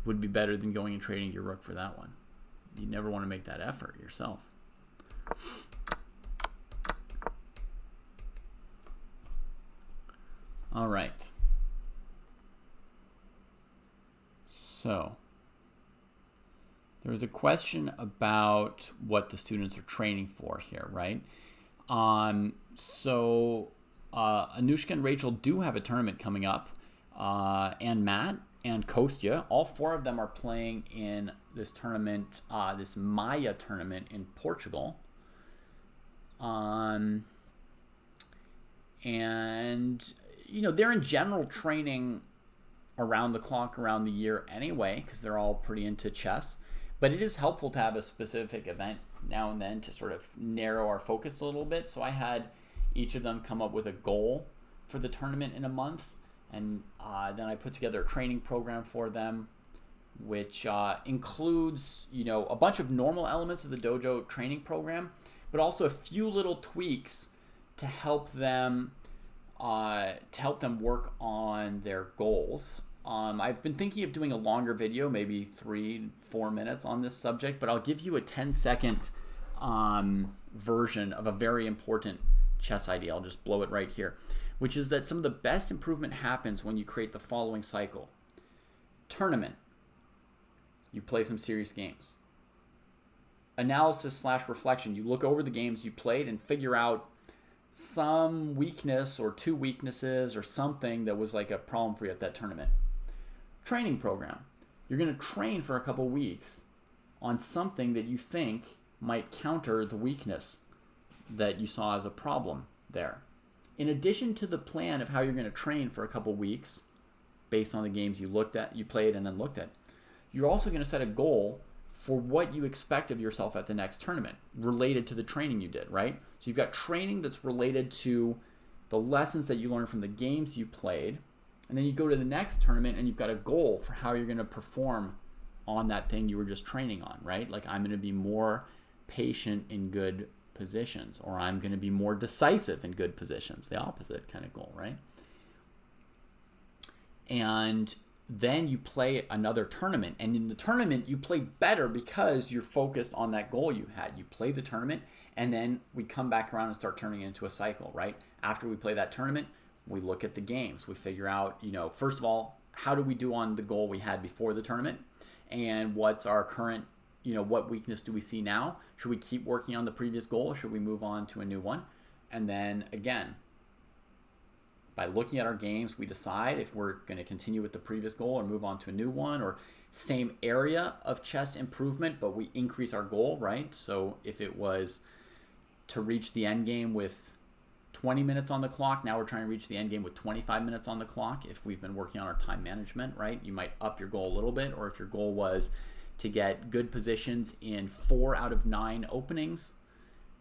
would be better than going and trading your rook for that one. You never want to make that effort yourself. All right. So there was a question about what the students are training for here, right? So Anushka and Rachel do have a tournament coming up, and Matt and Kostya, all four of them are playing in this tournament, this Maya tournament in Portugal. And, you know, they're in general training around the clock, around the year anyway, because they're all pretty into chess. But it is helpful to have a specific event now and then to sort of narrow our focus a little bit. So I had each of them come up with a goal for the tournament in a month. And then I put together a training program for them, which includes, you know, a bunch of normal elements of the dojo training program, but also a few little tweaks to help them work on their goals. I've been thinking of doing a longer video, maybe 3-4 minutes on this subject, but I'll give you a 10-second version of a very important chess idea. I'll just blow it right here, which is that some of the best improvement happens when you create the following cycle. Tournament. You play some serious games. Analysis/reflection. You look over the games you played and figure out some weakness or two weaknesses or something that was like a problem for you at that tournament. Training program. You're going to train for a couple weeks on something that you think might counter the weakness that you saw as a problem there. In addition to the plan of how you're going to train for a couple weeks based on the games you played and then looked at, you're also going to set a goal for what you expect of yourself at the next tournament related to the training you did, right? So you've got training that's related to the lessons that you learned from the games you played, and then you go to the next tournament and you've got a goal for how you're going to perform on that thing you were just training on, right? Like, I'm going to be more patient in good positions, or I'm going to be more decisive in good positions, the opposite kind of goal, right? And then you play another tournament, and in the tournament you play better because you're focused on that goal you had. You play the tournament, and then we come back around and start turning it into a cycle, right? After we play that tournament, we look at the games. We figure out, first of all, how do we do on the goal we had before the tournament, and what's our current, what weakness do we see now? Should we keep working on the previous goal, or should we move on to a new one? And then again, by looking at our games, we decide if we're going to continue with the previous goal or move on to a new one, or same area of chess improvement, but we increase our goal, right? So if it was to reach the end game with 20 minutes on the clock, now we're trying to reach the end game with 25 minutes on the clock. If we've been working on our time management, right, you might up your goal a little bit. Or if your goal was to get good positions in 4 out of 9 openings,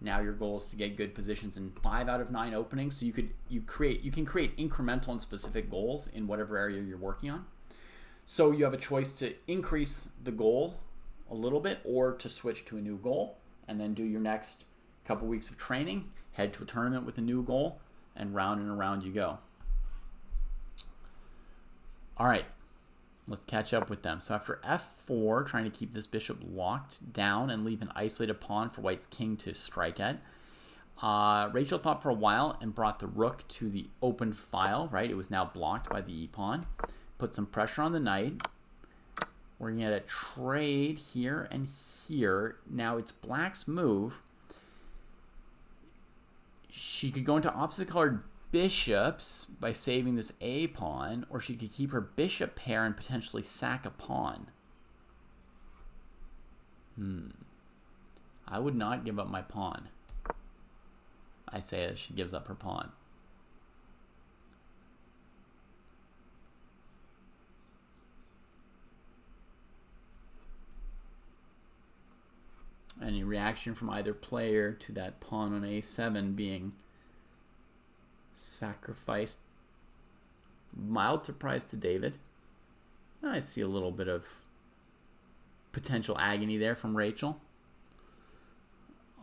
now your goal is to get good positions in 5 out of 9 openings. So you can create incremental and specific goals in whatever area you're working on. So you have a choice to increase the goal a little bit, or to switch to a new goal, and then do your next couple weeks of training, head to a tournament with a new goal, and around you go. All right, let's catch up with them. So after f4, trying to keep this bishop locked down and leave an isolated pawn for white's king to strike at. Rachel thought for a while and brought the rook to the open file, right? It was now blocked by the e-pawn. Put some pressure on the knight. We're going to get a trade here and here. Now it's black's move. She could go into opposite colored bishops by saving this a pawn, or she could keep her bishop pair and potentially sack a pawn. I would not give up my pawn. I say as she gives up her pawn. Any reaction from either player to that pawn on a7 being sacrificed? Mild surprise to David. I see a little bit of potential agony there from Rachel.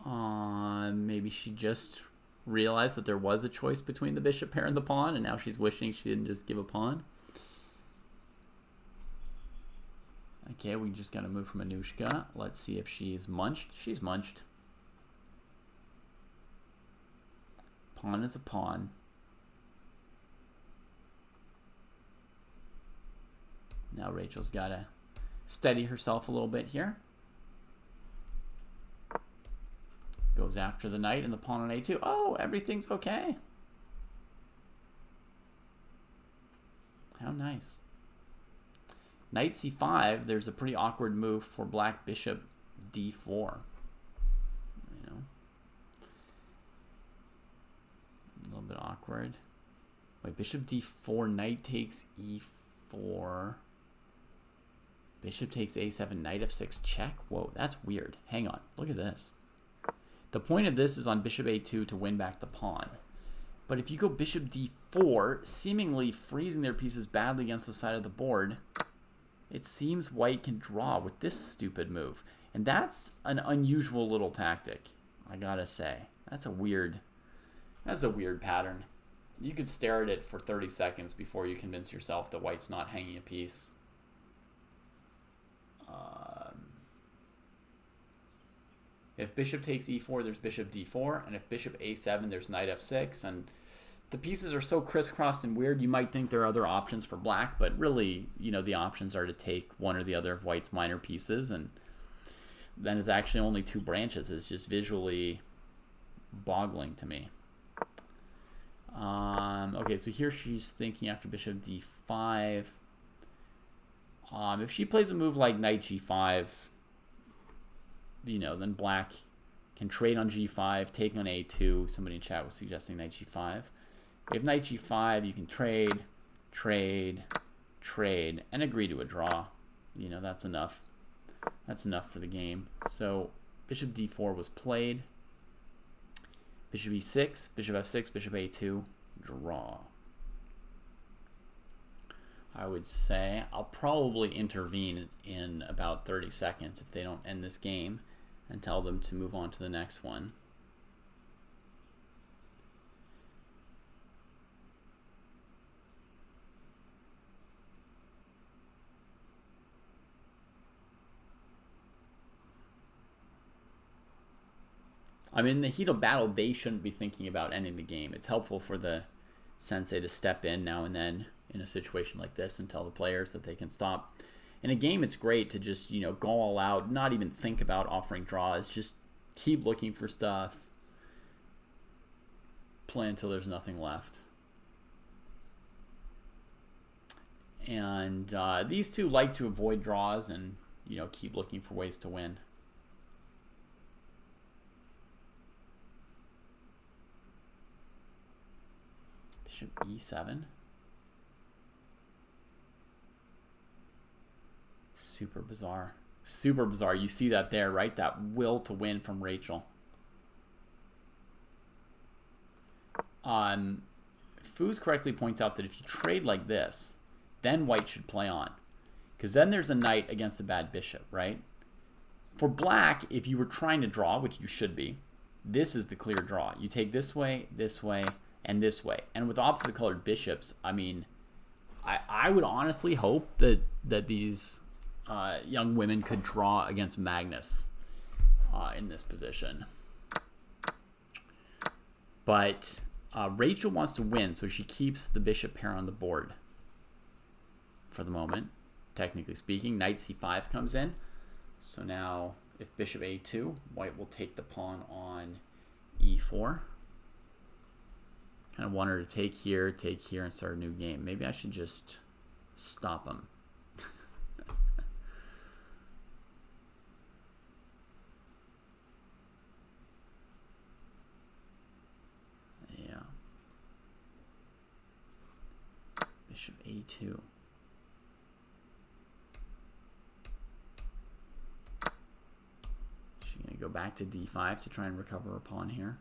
Maybe she just realized that there was a choice between the bishop pair and the pawn, and now she's wishing she didn't just give a pawn. Okay, we just got to move from Anushka. Let's see if she's munched. She's munched. Pawn is a pawn. Now Rachel's got to steady herself a little bit here. Goes after the knight and the pawn on a2. Oh, everything's okay. How nice. Knight c5, there's a pretty awkward move for black bishop d4. A little bit awkward. Wait, bishop d4, knight takes e4. Bishop takes a7, knight f6, check. Whoa, that's weird. Hang on, look at this. The point of this is on bishop a2 to win back the pawn. But if you go bishop d4, seemingly freezing their pieces badly against the side of the board, it seems white can draw with this stupid move. And that's an unusual little tactic, I gotta say. That's a weird pattern. You could stare at it for 30 seconds before you convince yourself that white's not hanging a piece. If bishop takes e4, there's bishop d4, and if bishop a7, there's knight f6, and the pieces are so crisscrossed and weird, you might think there are other options for black, but really, the options are to take one or the other of white's minor pieces, and then it's actually only 2 branches. It's just visually boggling to me. Okay, so here she's thinking after bishop d5. If she plays a move like knight g5, then black can trade on g5, take on a2. Somebody in chat was suggesting knight g5. If knight g5, you can trade, and agree to a draw. That's enough. That's enough for the game. So bishop d4 was played. Bishop e6, bishop f6, bishop a2, draw. I would say I'll probably intervene in about 30 seconds if they don't end this game and tell them to move on to the next one. I mean, in the heat of battle, they shouldn't be thinking about ending the game. It's helpful for the sensei to step in now and then in a situation like this and tell the players that they can stop. In a game, it's great to just, go all out, not even think about offering draws, just keep looking for stuff, play until there's nothing left. And these two like to avoid draws and, keep looking for ways to win. Bishop e7. Super bizarre. Super bizarre. You see that there, right? That will to win from Rachel. Foos correctly points out that if you trade like this, then white should play on. Because then there's a knight against a bad bishop, right? For black, if you were trying to draw, which you should be, this is the clear draw. You take this way, and this way. And with opposite colored bishops, I mean, I would honestly hope that these young women could draw against Magnus in this position. But Rachel wants to win, so she keeps the bishop pair on the board for the moment, technically speaking. Knight c5 comes in. So now, if bishop a2, white will take the pawn on e4. Kind of want her to take here, and start a new game. Maybe I should just stop him. Yeah. Bishop a2. She's going to go back to d5 to try and recover her pawn here.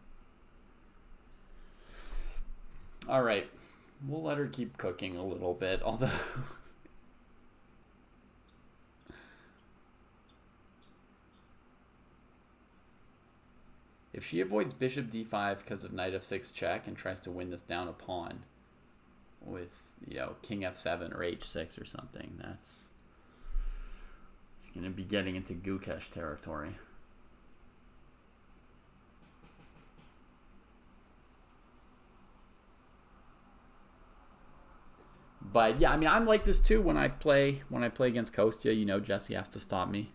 All right, we'll let her keep cooking a little bit, although if she avoids bishop d5 because of knight f6 check and tries to win this down a pawn with, king f7 or h6 or something, that's going to be getting into Gukesh territory. But yeah, I mean, I'm like this too when I play against Kostya. Jesse has to stop me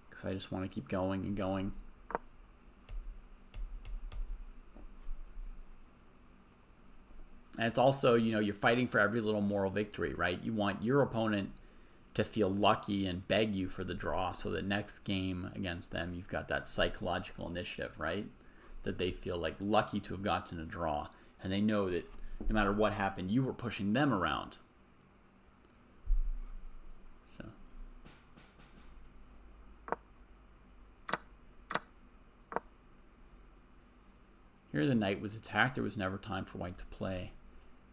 because I just want to keep going and going. And it's also, you're fighting for every little moral victory, right? You want your opponent to feel lucky and beg you for the draw so that next game against them, you've got that psychological initiative, right? That they feel like lucky to have gotten a draw. And they know that no matter what happened, you were pushing them around. Here the knight was attacked. There was never time for white to play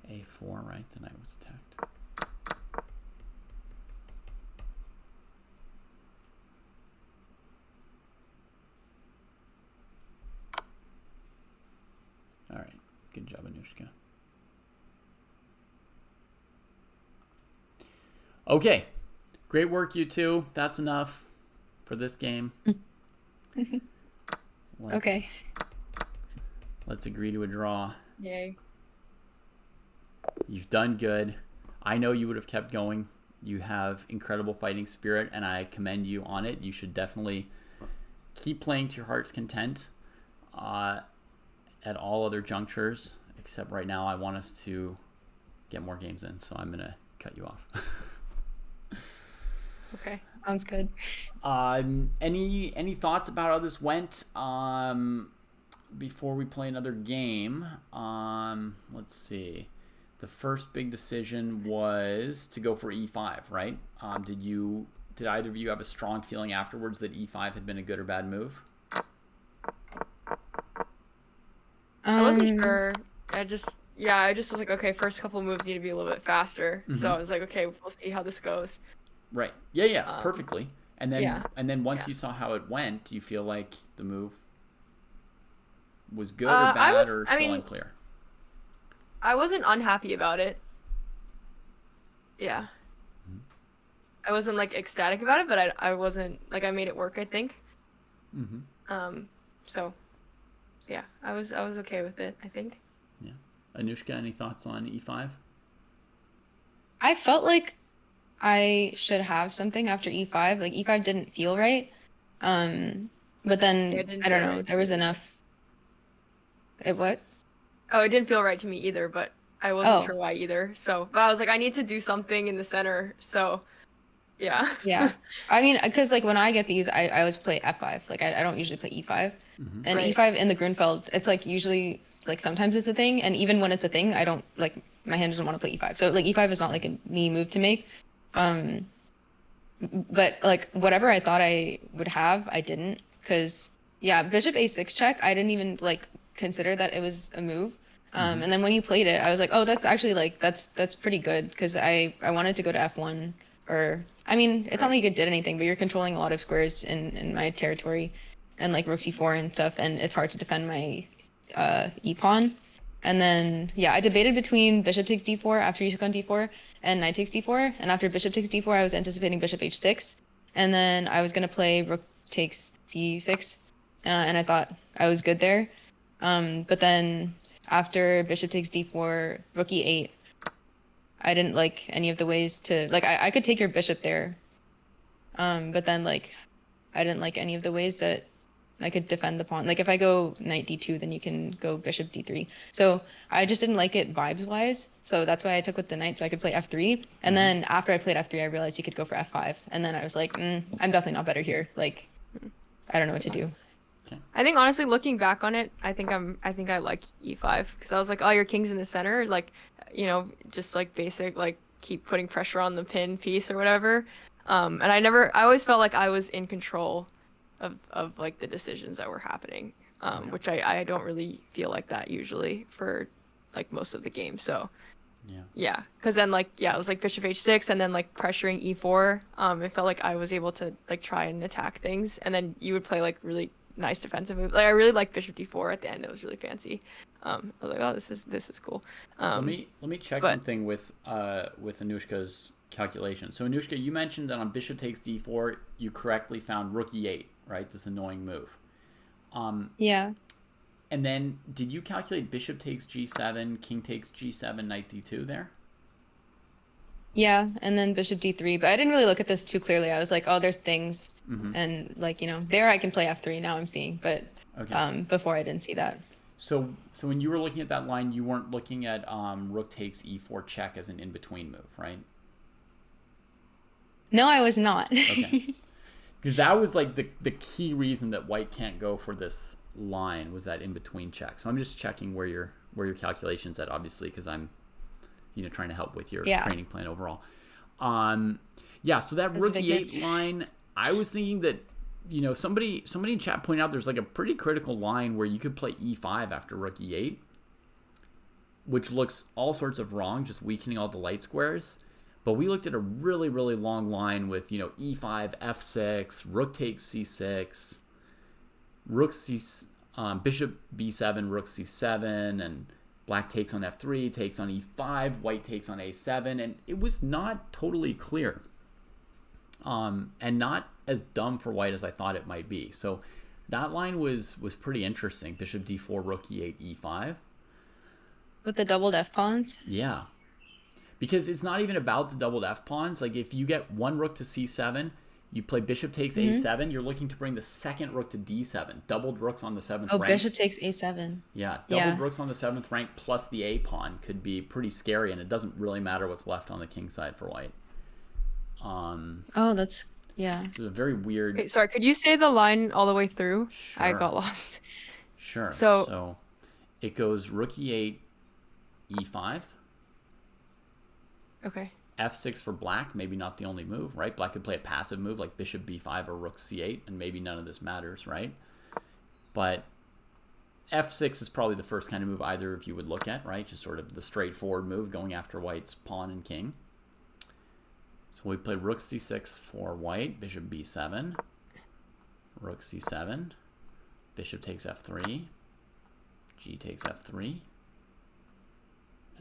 a4, right? The knight was attacked. All right. Good job, Anushka. Okay. Great work, you two. That's enough for this game. Okay. Let's agree to a draw. Yay. You've done good. I know you would have kept going. You have incredible fighting spirit, and I commend you on it. You should definitely keep playing to your heart's content at all other junctures, except right now I want us to get more games in, so I'm going to cut you off. Okay. Sounds good. Any thoughts about how this went? Before we play another game, let's see. The first big decision was to go for e5, right? Did either of you have a strong feeling afterwards that e5 had been a good or bad move? I wasn't sure. I just was like, okay, first couple moves need to be a little bit faster. So I was like, okay, we'll see how this goes. Right. Yeah, perfectly. And then once you saw how it went, do you feel like the move was good or bad or still unclear? I wasn't unhappy about it. Yeah. Mm-hmm. I wasn't like ecstatic about it, but I wasn't like, I made it work, I think. Mm-hmm. So yeah, I was okay with it, I think. Yeah. Anushka, any thoughts on e5? I felt like I should have something after e5. Like e5 didn't feel right. Um, but Yeah, then it didn't I don't feel know. right to There me was either. enough. It what? Oh, it didn't feel right to me either, but I wasn't Oh, sure why either. So, but I was like, I need to do something in the center. So, yeah. yeah. I mean, because like when I get these, I always play f5. Like I don't usually play e5. Mm-hmm. And Right. e5 in the Grünfeld, it's like usually like sometimes it's a thing, and even when it's a thing, I don't like my hand doesn't want to play e5. So like e5 is not like a me move to make. Um, but like whatever I thought I would have, I didn't. Because yeah, bishop a6 check, I didn't even like consider that it was a move. Mm-hmm. And then when you played it, I was like, oh, that's actually like that's pretty good because I wanted to go to f1 or I mean, it's not Right. like it did anything, but you're controlling a lot of squares in my territory and like rook c4 and stuff, and it's hard to defend my e pawn. And then yeah, I debated between bishop takes d4 after you took on d4 and knight takes d4, and after bishop takes d4, I was anticipating bishop h6, and then I was gonna play rook takes c6, and I thought I was good there. But then after bishop takes d4, rook e8, I didn't like any of the ways to like I could take your bishop there, but then like I didn't like any of the ways that I could defend the pawn. Like if I go knight d2, then you can go bishop d3. So I just didn't like it vibes wise. So that's why I took with the knight so I could play f3. And Mm-hmm. then after I played f3, I realized you could go for f5. And then I was like, I'm definitely not better here. Like I don't know what to do. I think honestly, looking back on it, I think I like e5 because I was like, oh, your king's in the center, like, just like basic, like keep putting pressure on the pin piece or whatever. And I always felt like I was in control of like the decisions that were happening, Okay. which I don't really feel like that usually for like most of the game. So Yeah. yeah, because then like yeah, it was like bishop h6 and then like pressuring e4. It felt like I was able to like try and attack things, and then you would play like really nice defensive moves. Like I really liked bishop d4 at the end. It was really fancy. I was like, oh, this is cool. Let me check But something with Anushka's calculation. So Anushka, you mentioned that on bishop takes d4, you correctly found rook e8, right? This annoying move. Yeah. And then did you calculate bishop takes g7, king takes g7, knight d2 there? Yeah. And then bishop d3. But I didn't really look at this too clearly. I was like, oh, there's things. Mm-hmm. And like, there I can play f3. Now I'm seeing. But Okay. before I didn't see that. So when you were looking at that line, you weren't looking at rook takes e4 check as an in-between move, right? No, I was not. Okay. Because that was like the key reason that white can't go for this line was that in-between check. So I'm just checking where your calculations at, obviously, because I'm trying to help with your Yeah. training plan overall. Yeah, so that That's a rook big e8 miss. line, I was thinking that somebody in chat pointed out there's like a pretty critical line where you could play e5 after rook e8, which looks all sorts of wrong, just weakening all the light squares. But we looked at a really, really long line with, e5, f6, rook takes c6, bishop b7, rook c7, and black takes on f3, takes on e5, white takes on a7, and it was not totally clear. And not as dumb for white as I thought it might be. So that line was pretty interesting. Bishop d4, rook e8, e5. With the doubled f pawns. Yeah. Because it's not even about the doubled f pawns. Like if you get one rook to c7, you play bishop takes a7, you're looking to bring the second rook to d7. Doubled rooks on the 7th Oh, rank. bishop takes a7. Yeah, doubled Yeah. rooks on the 7th rank plus the a pawn could be pretty scary, and it doesn't really matter what's left on the king side for white. Oh, that's yeah. It was a very weird. wait, sorry, could you say the line all the way through? I Sure. got lost. Sure. So- So it goes rook e8, e5, Okay. f6 for black, maybe not the only move, right? Black could play a passive move like bishop b5 or rook c8, and maybe none of this matters, right? But f6 is probably the first kind of move either of you would look at, right? Just sort of the straightforward move going after white's pawn and king. So we play rook c6 for white, bishop b7, rook c7, bishop takes f3, g takes f3,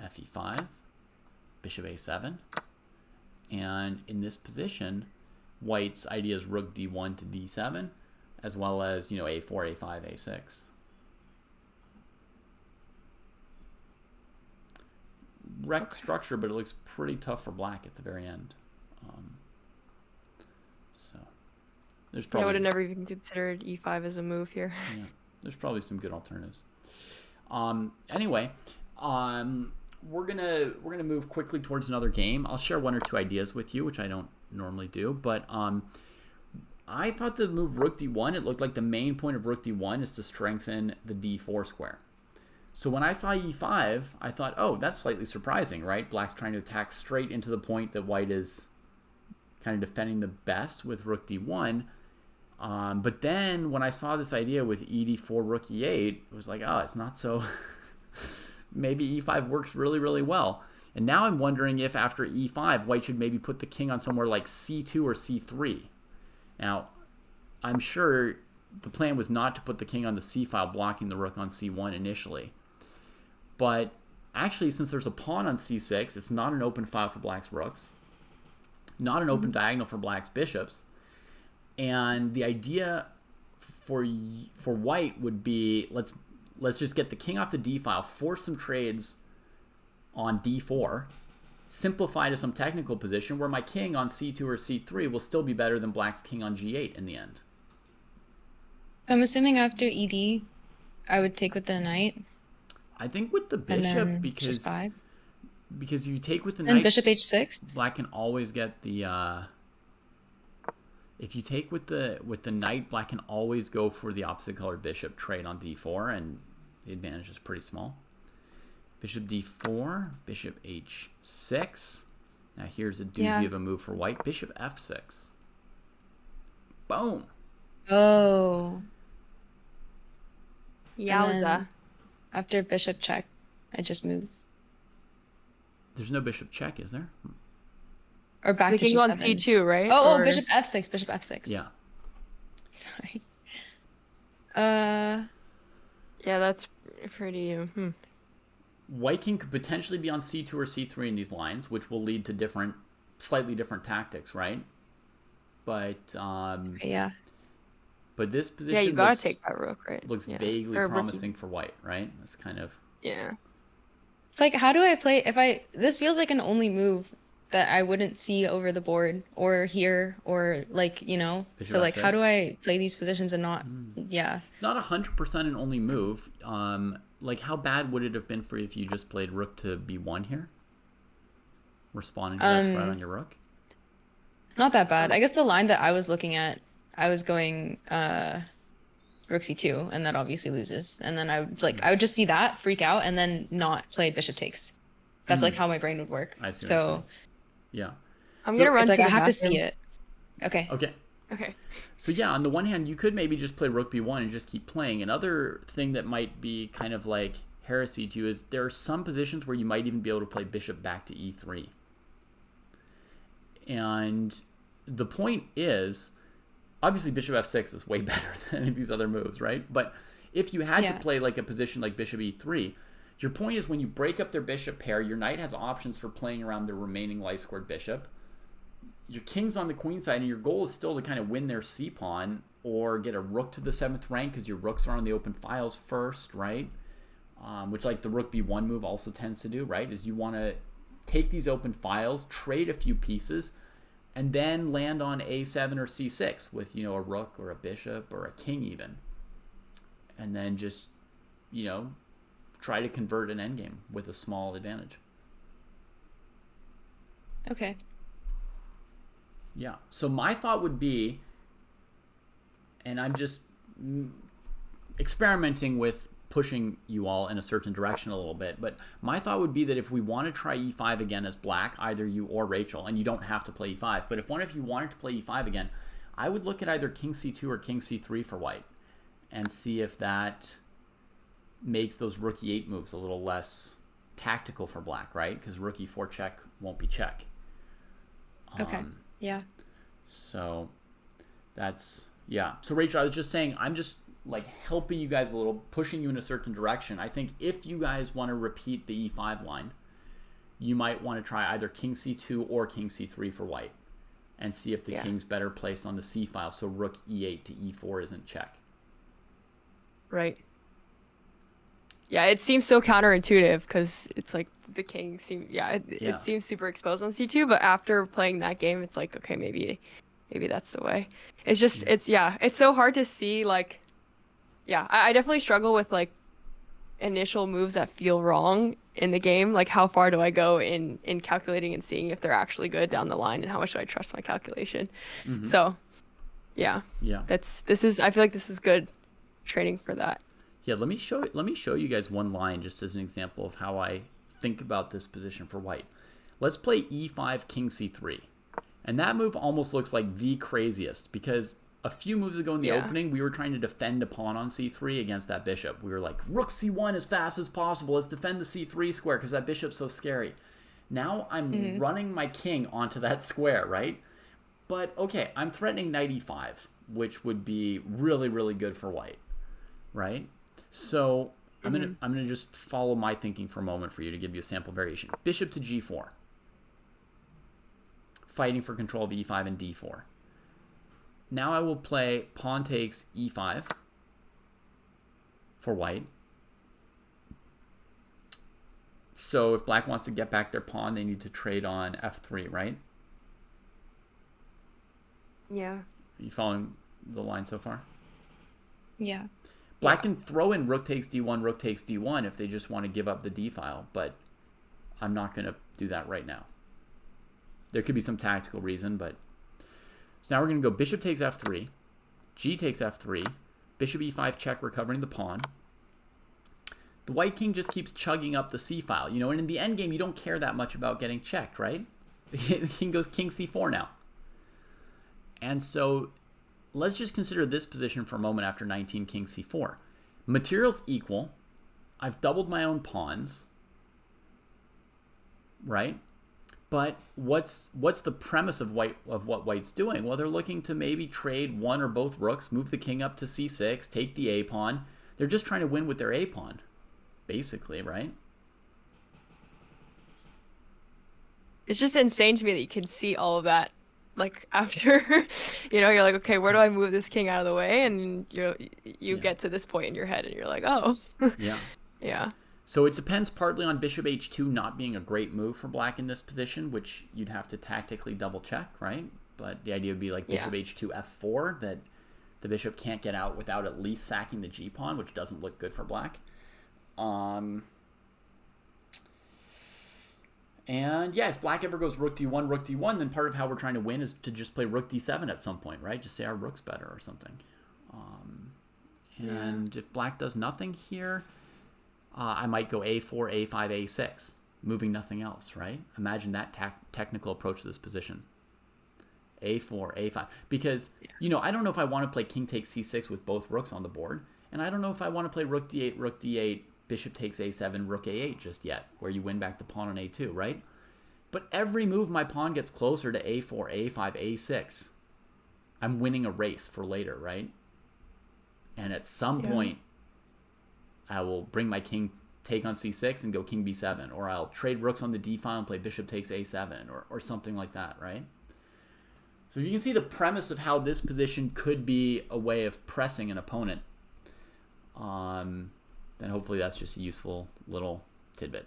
fe5, bishop a7, and in this position, white's idea is rook d1 to d7, as well as a4, a5, a6. wreck structure, but it looks pretty tough for black at the very end. So there's I probably would have never even considered e5 as a move here. yeah, there's probably some good alternatives. Anyway, we're gonna move quickly towards another game. I'll share one or two ideas with you, which I don't normally do, but I thought the move rook d1, it looked like the main point of rook d1 is to strengthen the d4 square. So when I saw e5, I thought, oh, that's slightly surprising, right? Black's trying to attack straight into the point that white is kind of defending the best with rook d1. But then when I saw this idea with ed4, rook e8, it was like, oh, it's not so... maybe e5 works really, really well. And now I'm wondering if after e5, white should maybe put the king on somewhere like c2 or c3. Now, I'm sure the plan was not to put the king on the c file, blocking the rook on c1 initially. But actually, since there's a pawn on c6, it's not an open file for black's rooks, not an open diagonal for black's bishops. And the idea for white would be, let's just get the king off the d file, force some trades on d4, simplify to some technical position where my king on c2 or c3 will still be better than black's king on g8 in the end. I'm assuming after ed, I would take with the knight. I think with the And bishop, then just 5. because you take with the And knight, bishop h6. black can always get the if you take with the knight, black can always go for the opposite colored bishop trade on d4, and the advantage is pretty small. Bishop d4, bishop h6. Now here's a doozy of a move for white. Bishop f6. Boom. Oh. Yowza. After bishop check, I just move. There's no bishop check, is there? Or back The to king on g7. c2, right? Oh, Or- bishop f6, bishop f6. Yeah. Sorry. Yeah, that's pretty... White king could potentially be on c2 or c3 in these lines, which will lead to slightly different tactics, right? But Yeah. but this position Yeah, you gotta take that rook, right? looks Yeah. vaguely Or rookie. promising for white, right? That's kind of Yeah. It's like, how do I play this feels like an only move that I wouldn't see over the board or here or like, Bishop so like, how do f6. I play these positions and not, yeah. It's not 100% an only move. Like, how bad would it have been for you if you just played rook to b1 here? Responding to that threat on your rook? Not that bad. I guess the line that I was looking at, I was going rook c2, and that obviously loses. And then I would just see that, freak out, and then not play bishop takes. That's like how my brain would work. I see what you're So saying. Yeah. I'm So gonna run it's like to I the have to bathroom. see it. Okay. Okay. Okay. So yeah, on the one hand, you could maybe just play rook b1 and just keep playing. Another thing that might be kind of like heresy to you is there are some positions where you might even be able to play bishop back to e3. And the point is, obviously bishop f6 is way better than any of these other moves, right? But if you had to play like a position like bishop e3, your point is when you break up their bishop pair, your knight has options for playing around their remaining light squared bishop. Your king's on the queen side, and your goal is still to kind of win their c-pawn or get a rook to the 7th rank because your rooks are on the open files first, right? Which like the rook b1 move also tends to do, right? Is you want to take these open files, trade a few pieces, and then land on a7 or c6 with, a rook or a bishop or a king even. And then just, try to convert an endgame with a small advantage. Okay. Yeah. So my thought would be, and I'm just experimenting with pushing you all in a certain direction a little bit, but my thought would be that if we want to try e5 again as black, either you or Rachel, and you don't have to play e5, but if one of you wanted to play e5 again, I would look at either king c2 or king c3 for white and see if that makes those rook e8 moves a little less tactical for black, right? Because rook e4 check won't be check. Okay. Yeah. So that's, yeah. So Rachel, I was just saying, I'm just like helping you guys a little, pushing you in a certain direction. I think if you guys want to repeat the e5 line, you might want to try either king c2 or king c3 for white and see if the king's better placed on the c file so rook e8 to e4 isn't check. Right. Yeah, it seems so counterintuitive because it's like the king seemed it Yeah. seems super exposed on c2, but after playing that game, it's like, okay, maybe that's the way. It's just it's so hard to see, like, I definitely struggle with like initial moves that feel wrong in the game. Like, how far do I go in calculating and seeing if they're actually good down the line, and how much do I trust my calculation? So Yeah. I feel like this is good training for that. Yeah, let me show you guys one line just as an example of how I think about this position for white. Let's play e5 king c3. And that move almost looks like the craziest, because a few moves ago in the opening, we were trying to defend a pawn on c3 against that bishop. We were like, rook c1 as fast as possible. Let's defend the c3 square because that bishop's so scary. Now I'm running my king onto that square, right? But okay, I'm threatening knight e5, which would be really, really good for white, right? So I'm gonna just follow my thinking for a moment for you to give you a sample variation. Bishop to g4, fighting for control of e5 and d4. Now I will play pawn takes e5 for white. So if black wants to get back their pawn, they need to trade on f3, right? Yeah. Are you following the line so far? Yeah. Black can throw in rook takes d1, rook takes d1 if they just want to give up the d file, but I'm not going to do that right now. There could be some tactical reason, but... So now we're going to go bishop takes f3, g takes f3, bishop e5 check, recovering the pawn. The white king just keeps chugging up the c file, you know, and in the endgame you don't care that much about getting checked, right? The king goes king c4 now. And so let's just consider this position for a moment after 19 king c4. Material's equal. I've doubled my own pawns, right? But what's the premise of what white's doing? Well, they're looking to maybe trade one or both rooks, move the king up to c6, take the a pawn. They're just trying to win with their a pawn, basically, right? It's just insane to me that you can see all of that, like, after, you're like, okay, where do I move this king out of the way? And you get to this point in your head and you're like, oh. Yeah. Yeah. So it depends partly on bishop h2 not being a great move for black in this position, which you'd have to tactically double check, right? But the idea would be like bishop h2 f4, that the bishop can't get out without at least sacking the g pawn, which doesn't look good for black. And yeah, if black ever goes rook d1, then part of how we're trying to win is to just play rook d7 at some point, right? Just say our rook's better or something. And if black does nothing here, I might go a4, a5, a6, moving nothing else, right? Imagine that technical approach to this position. a4, a5. Because, I don't know if I want to play king takes c6 with both rooks on the board. And I don't know if I want to play rook d8, bishop takes a7, rook a8 just yet, where you win back the pawn on a2, right? But every move my pawn gets closer to a4, a5, a6, I'm winning a race for later, right? And at some point, I will bring my king take on c6 and go king b7, or I'll trade rooks on the d file and play bishop takes a7, or something like that, right? So you can see the premise of how this position could be a way of pressing an opponent. Then hopefully that's just a useful little tidbit.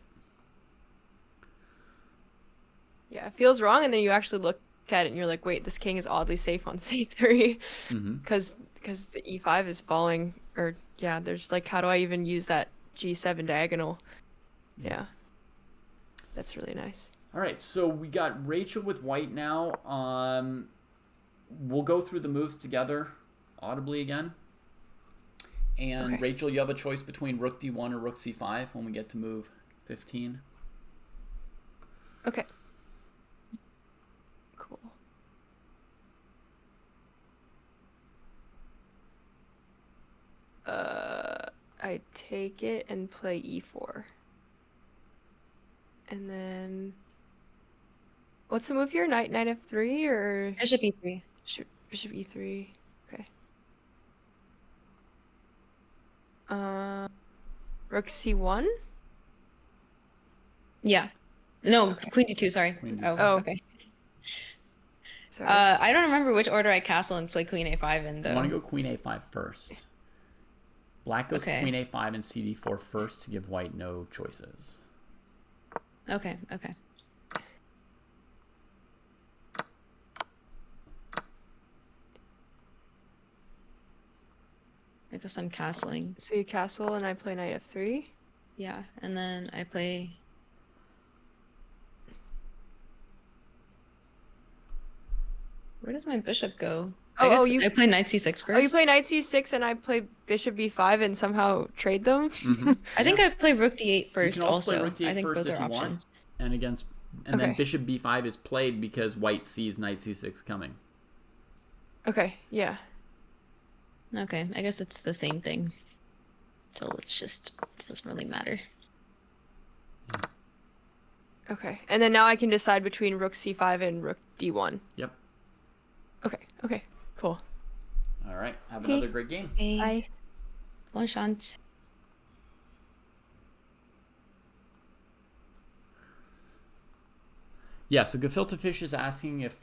Yeah, it feels wrong, and then you actually look at it and you're like, wait, this king is oddly safe on c3, because the e5 is falling, or there's like, how do I even use that g7 diagonal? Yeah, that's really nice. All right, so we got Rachel with white now. We'll go through the moves together audibly again. And Okay. Rachel, you have a choice between rook d1 or rook c5 when we get to move 15. Okay. Cool. I take it and play e4. And then... What's the move here? Knight f3 or... Bishop e3. Bishop e3. Okay. Rook c1? Yeah. No, queen d2, sorry. Queen D2. Oh. Okay. Sorry. I don't remember which order I castle and play queen a5 in, though. I want to go queen a5 first. Black goes Okay. queen a5 and cd4 first to give white no choices. Okay, okay. I guess I'm castling. So you castle and I play knight f3. Yeah, and then I play. Where does my bishop go? I Oh, guess I play knight c6 first. Oh, you play knight c6 and I play bishop b5 and somehow trade them? I think I play rook d8 first. You can also play rook I d8 think first both if are you options. want, and then Okay. bishop b5 is played because white sees knight c6 coming. Okay, yeah. Okay, I guess it's the same thing. So it doesn't really matter. Okay, and then now I can decide between rook c5 and rook d1. Yep. Okay, cool. All right. Have another great game. Okay. Bye. Bonne chance. Yeah, so Gefilte Fish is asking if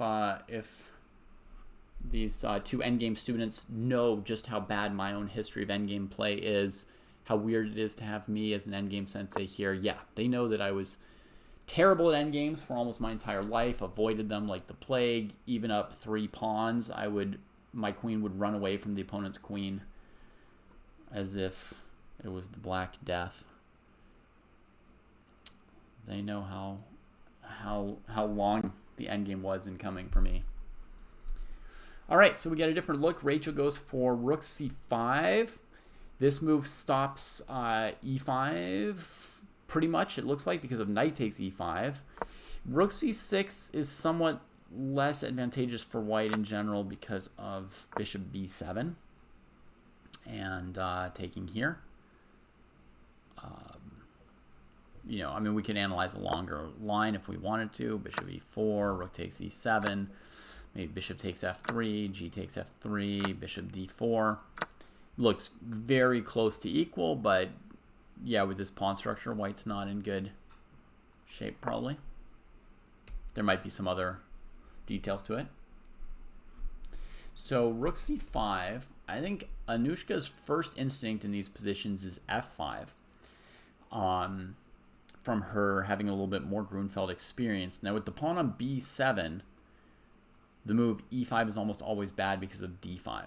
these two endgame students know just how bad my own history of endgame play is, how weird it is to have me as an endgame sensei here. Yeah, they know that I was terrible at endgames for almost my entire life, avoided them like the plague. Even up 3 pawns, my queen would run away from the opponent's queen as if it was the Black Death. They know how long the endgame was in coming for me. All right, so we get a different look. Rachel goes for rook c5. This move stops e5 pretty much, it looks like, because of knight takes e5. Rook c6 is somewhat less advantageous for white in general because of bishop b7 and taking here. You know, I mean, we could analyze a longer line if we wanted to. Bishop e4, rook takes e7, maybe bishop takes f3, g takes f3, bishop d4. Looks very close to equal, but yeah, with this pawn structure, white's not in good shape probably. There might be some other details to it. So rook c5, I think Anushka's first instinct in these positions is f5. From her having a little bit more Grünfeld experience. Now with the pawn on b7, the move e5 is almost always bad because of d5.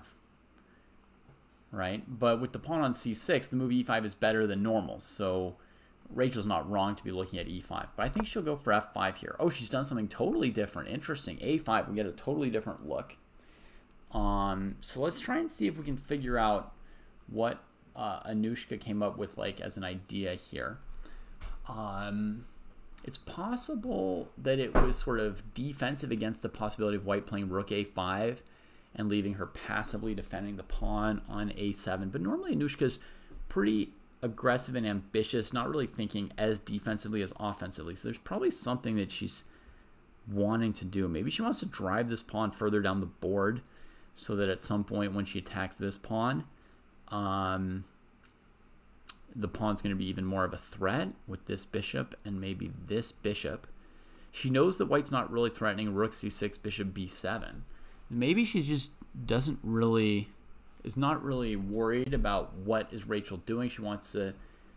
Right? But with the pawn on c6, the move e5 is better than normal. So Rachel's not wrong to be looking at e5. But I think she'll go for f5 here. Oh, she's done something totally different. Interesting. a5, we get a totally different look. So let's try and see if we can figure out what Anushka came up with like as an idea here. It's possible that it was sort of defensive against the possibility of white playing rook a5 and leaving her passively defending the pawn on a7. But normally Anushka's pretty aggressive and ambitious, not really thinking as defensively as offensively. So there's probably something that she's wanting to do. Maybe she wants to drive this pawn further down the board so that at some point when she attacks this pawn, the pawn's going to be even more of a threat with this bishop and maybe this bishop. She knows that white's not really threatening rook c6, bishop b7. Maybe she just is not really worried about what is Rachel doing. She wants to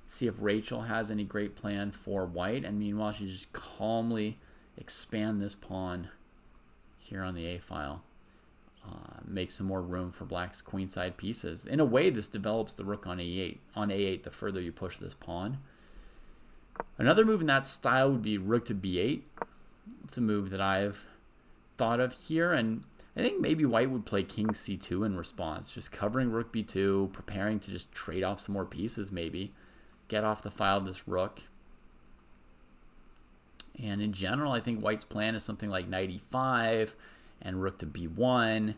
see if Rachel has any great plan for white. And meanwhile, she just calmly expand this pawn here on the a file. Make some more room for black's queenside pieces. In a way, this develops the rook on a8. On a8, the further you push this pawn. Another move in that style would be rook to b8. It's a move that I've thought of here, and I think maybe white would play king c2 in response, just covering rook b2, preparing to just trade off some more pieces maybe, get off the file of this rook. And in general, I think white's plan is something like knight e5 and rook to b1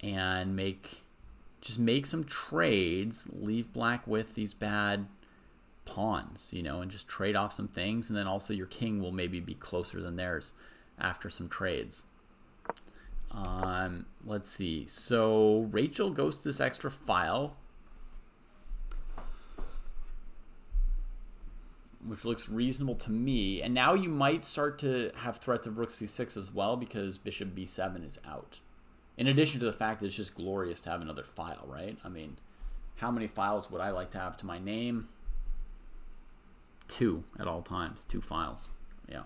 and make some trades, leave black with these bad pawns, you know, and just trade off some things, and then also your king will maybe be closer than theirs after some trades. Let's see. So Rachel goes to this extra file, which looks reasonable to me. And now you might start to have threats of rook c6 as well because bishop b7 is out. In addition to the fact that it's just glorious to have another file, right? I mean, how many files would I like to have to my name? 2 at all times. 2 files. Yeah.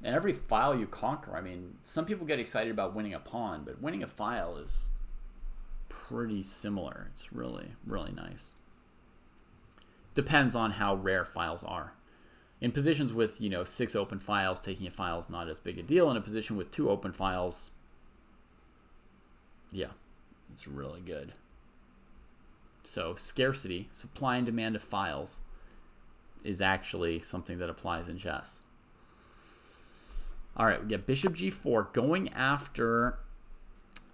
And every file you conquer, I mean, some people get excited about winning a pawn, but winning a file is pretty similar. It's really, really nice. Depends on how rare files are. In positions with, 6 open files, taking a file is not as big a deal. In a position with 2 open files, yeah, it's really good. So scarcity, supply and demand of files, is actually something that applies in chess. All right, we get bishop g4, going after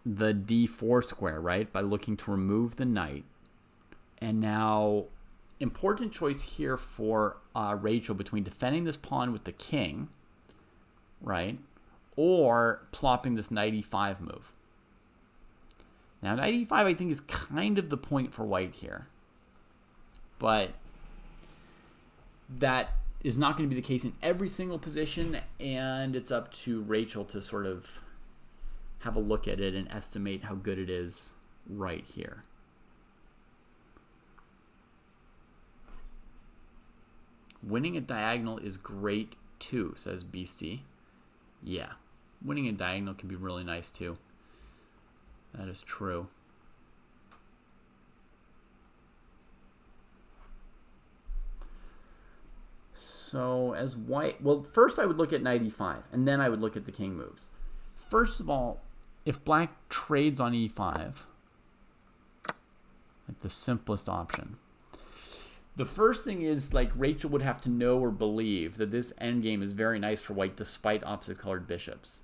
the d4 square, right, by looking to remove the knight. And now, important choice here for Rachel between defending this pawn with the king, right, or plopping this knight e5 move. Now, knight e5, I think, is kind of the point for white here. But that is not going to be the case in every single position, and it's up to Rachel to sort of have a look at it and estimate how good it is right here. Winning a diagonal is great too, says Beastie. Yeah, winning a diagonal can be really nice too. That is true. So as white, well, first I would look at knight e5, and then I would look at the king moves. First of all, if black trades on e5, like the simplest option, the first thing is, like, Rachel would have to know or believe that this endgame is very nice for white despite opposite colored bishops.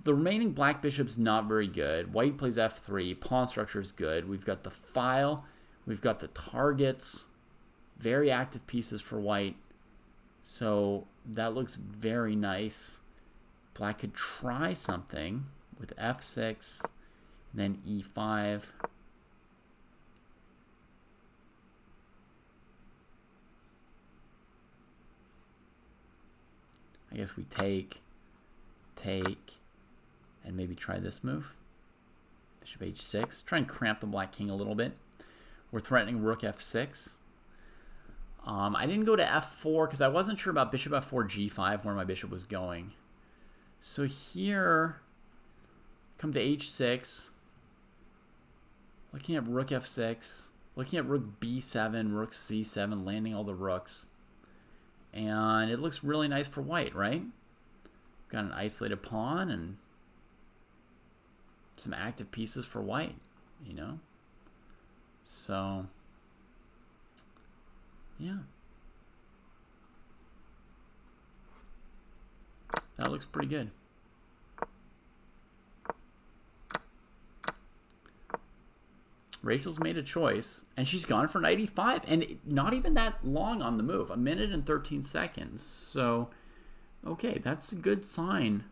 The remaining black bishop's not very good. White plays f3. Pawn structure is good. We've got the file. We've got the targets. Very active pieces for white. So that looks very nice. Black could try something with f6, then e5. I guess we take, and maybe try this move. Bishop h6. Try and cramp the black king a little bit. We're threatening rook f6. I didn't go to f4 because I wasn't sure about bishop f4, g5, where my bishop was going. So here, come to h6. Looking at rook f6. Looking at rook b7, rook c7, landing all the rooks. And it looks really nice for white, right? Got an isolated pawn and some active pieces for white, So, yeah. That looks pretty good. Rachel's made a choice, and she's gone for knight e5, and not even that long on the move, 1 minute and 13 seconds. So, okay, that's a good sign.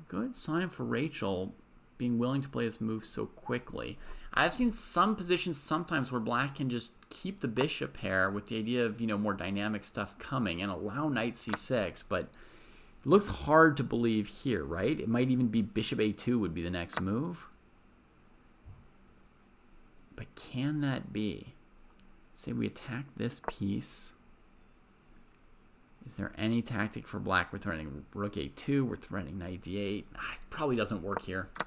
Good sign for Rachel being willing to play this move so quickly. I've seen some positions sometimes where black can just keep the bishop pair with the idea of, more dynamic stuff coming and allow knight c6, but it looks hard to believe here, right? It might even be bishop a2 would be the next move. But can that be? Say we attack this piece. Is there any tactic for black? We're threatening rook a2. We're threatening knight d8. It probably doesn't work here. I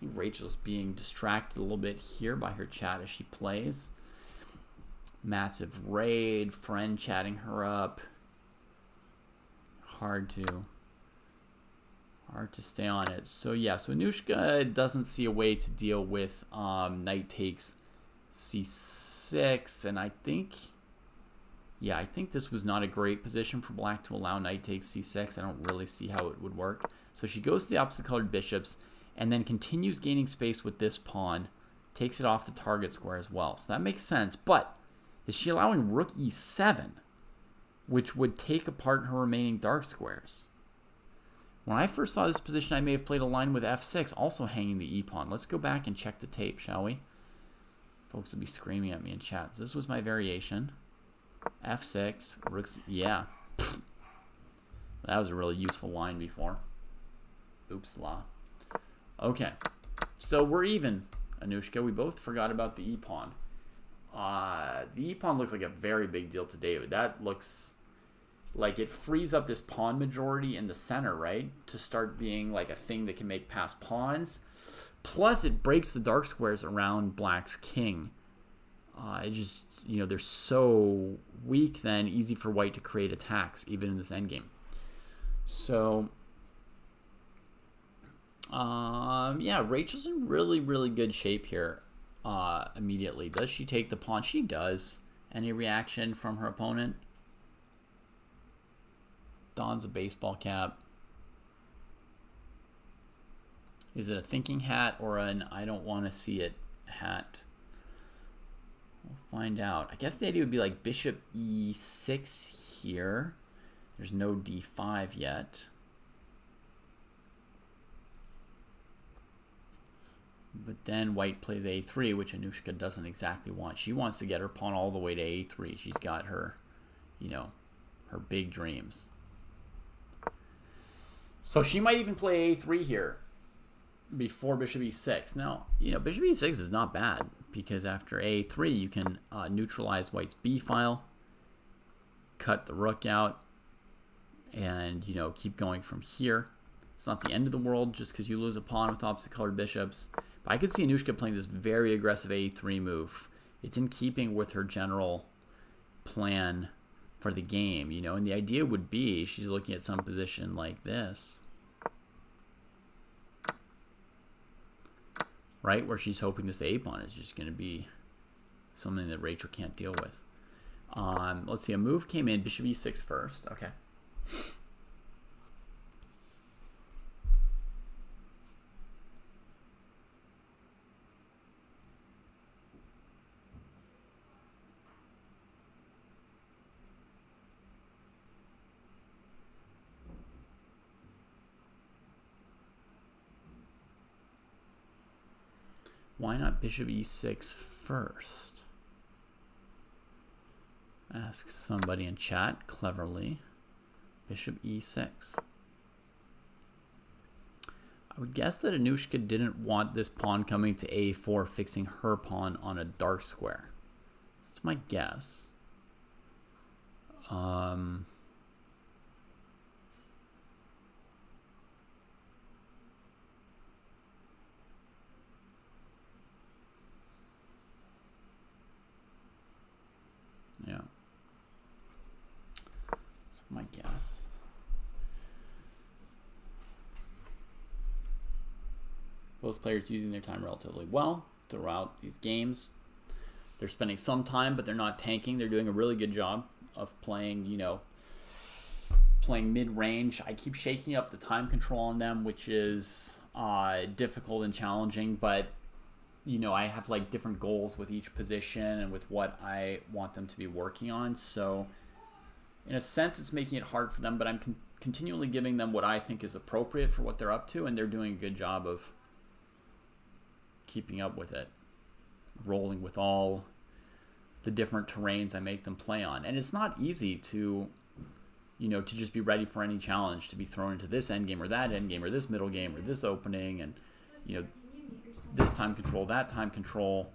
think Rachel's being distracted a little bit here by her chat as she plays. Massive raid, friend chatting her up. Hard to stay on it. So yeah, so Anushka doesn't see a way to deal with knight takes c6, and I think this was not a great position for black to allow knight takes c6. I don't really see how it would work. So she goes to the opposite colored bishops and then continues gaining space with this pawn, takes it off the target square as well. So that makes sense, but is she allowing rook e7, which would take apart her remaining dark squares? When I first saw this position, I may have played a line with f6, also hanging the e-pawn. Let's go back and check the tape, shall we? Folks will be screaming at me in chat. This was my variation. f6, rooks, yeah. That was a really useful line before. Oops, la. Okay. So we're even, Anushka. We both forgot about the e-pawn. The e-pawn looks like a very big deal to David. That looks like it frees up this pawn majority in the center, right? To start being like a thing that can make past pawns. Plus, it breaks the dark squares around Black's king. It just, they're so weak then, easy for White to create attacks, even in this endgame. So, yeah, Rachel's in really, really good shape here immediately. Does she take the pawn? She does. Any reaction from her opponent? Dons a baseball cap. Is it a thinking hat or an I don't want to see it hat? We'll find out. I guess the idea would be like bishop e6 here. There's no d5 yet. But then White plays a3, which Anushka doesn't exactly want. She wants to get her pawn all the way to a3. She's got her, her big dreams. So she might even play a3 here before bishop e6. Now, bishop e6 is not bad because after a3 you can neutralize White's b file, cut the rook out, and keep going from here. It's not the end of the world just because you lose a pawn with opposite colored bishops. But I could see Anushka playing this very aggressive a3 move. It's in keeping with her general plan for the game, and the idea would be she's looking at some position like this, right, where she's hoping this a pawn is just going to be something that Rachel can't deal with. Let's see, a move came in, bishop e6 first. Okay. Why not bishop e6 first? Asks somebody in chat cleverly. Bishop e6. I would guess that Anushka didn't want this pawn coming to a4, fixing her pawn on a dark square. That's my guess. Yeah. That's my guess. Both players using their time relatively well throughout these games. They're spending some time, but they're not tanking. They're doing a really good job of playing, playing mid-range. I keep shaking up the time control on them, which is difficult and challenging, but I have like different goals with each position and with what I want them to be working on. So in a sense, it's making it hard for them, but I'm continually giving them what I think is appropriate for what they're up to, and they're doing a good job of keeping up with it, rolling with all the different terrains I make them play on. And it's not easy to, to just be ready for any challenge, to be thrown into this endgame or that endgame or this middle game or this opening, and, this time control, that time control.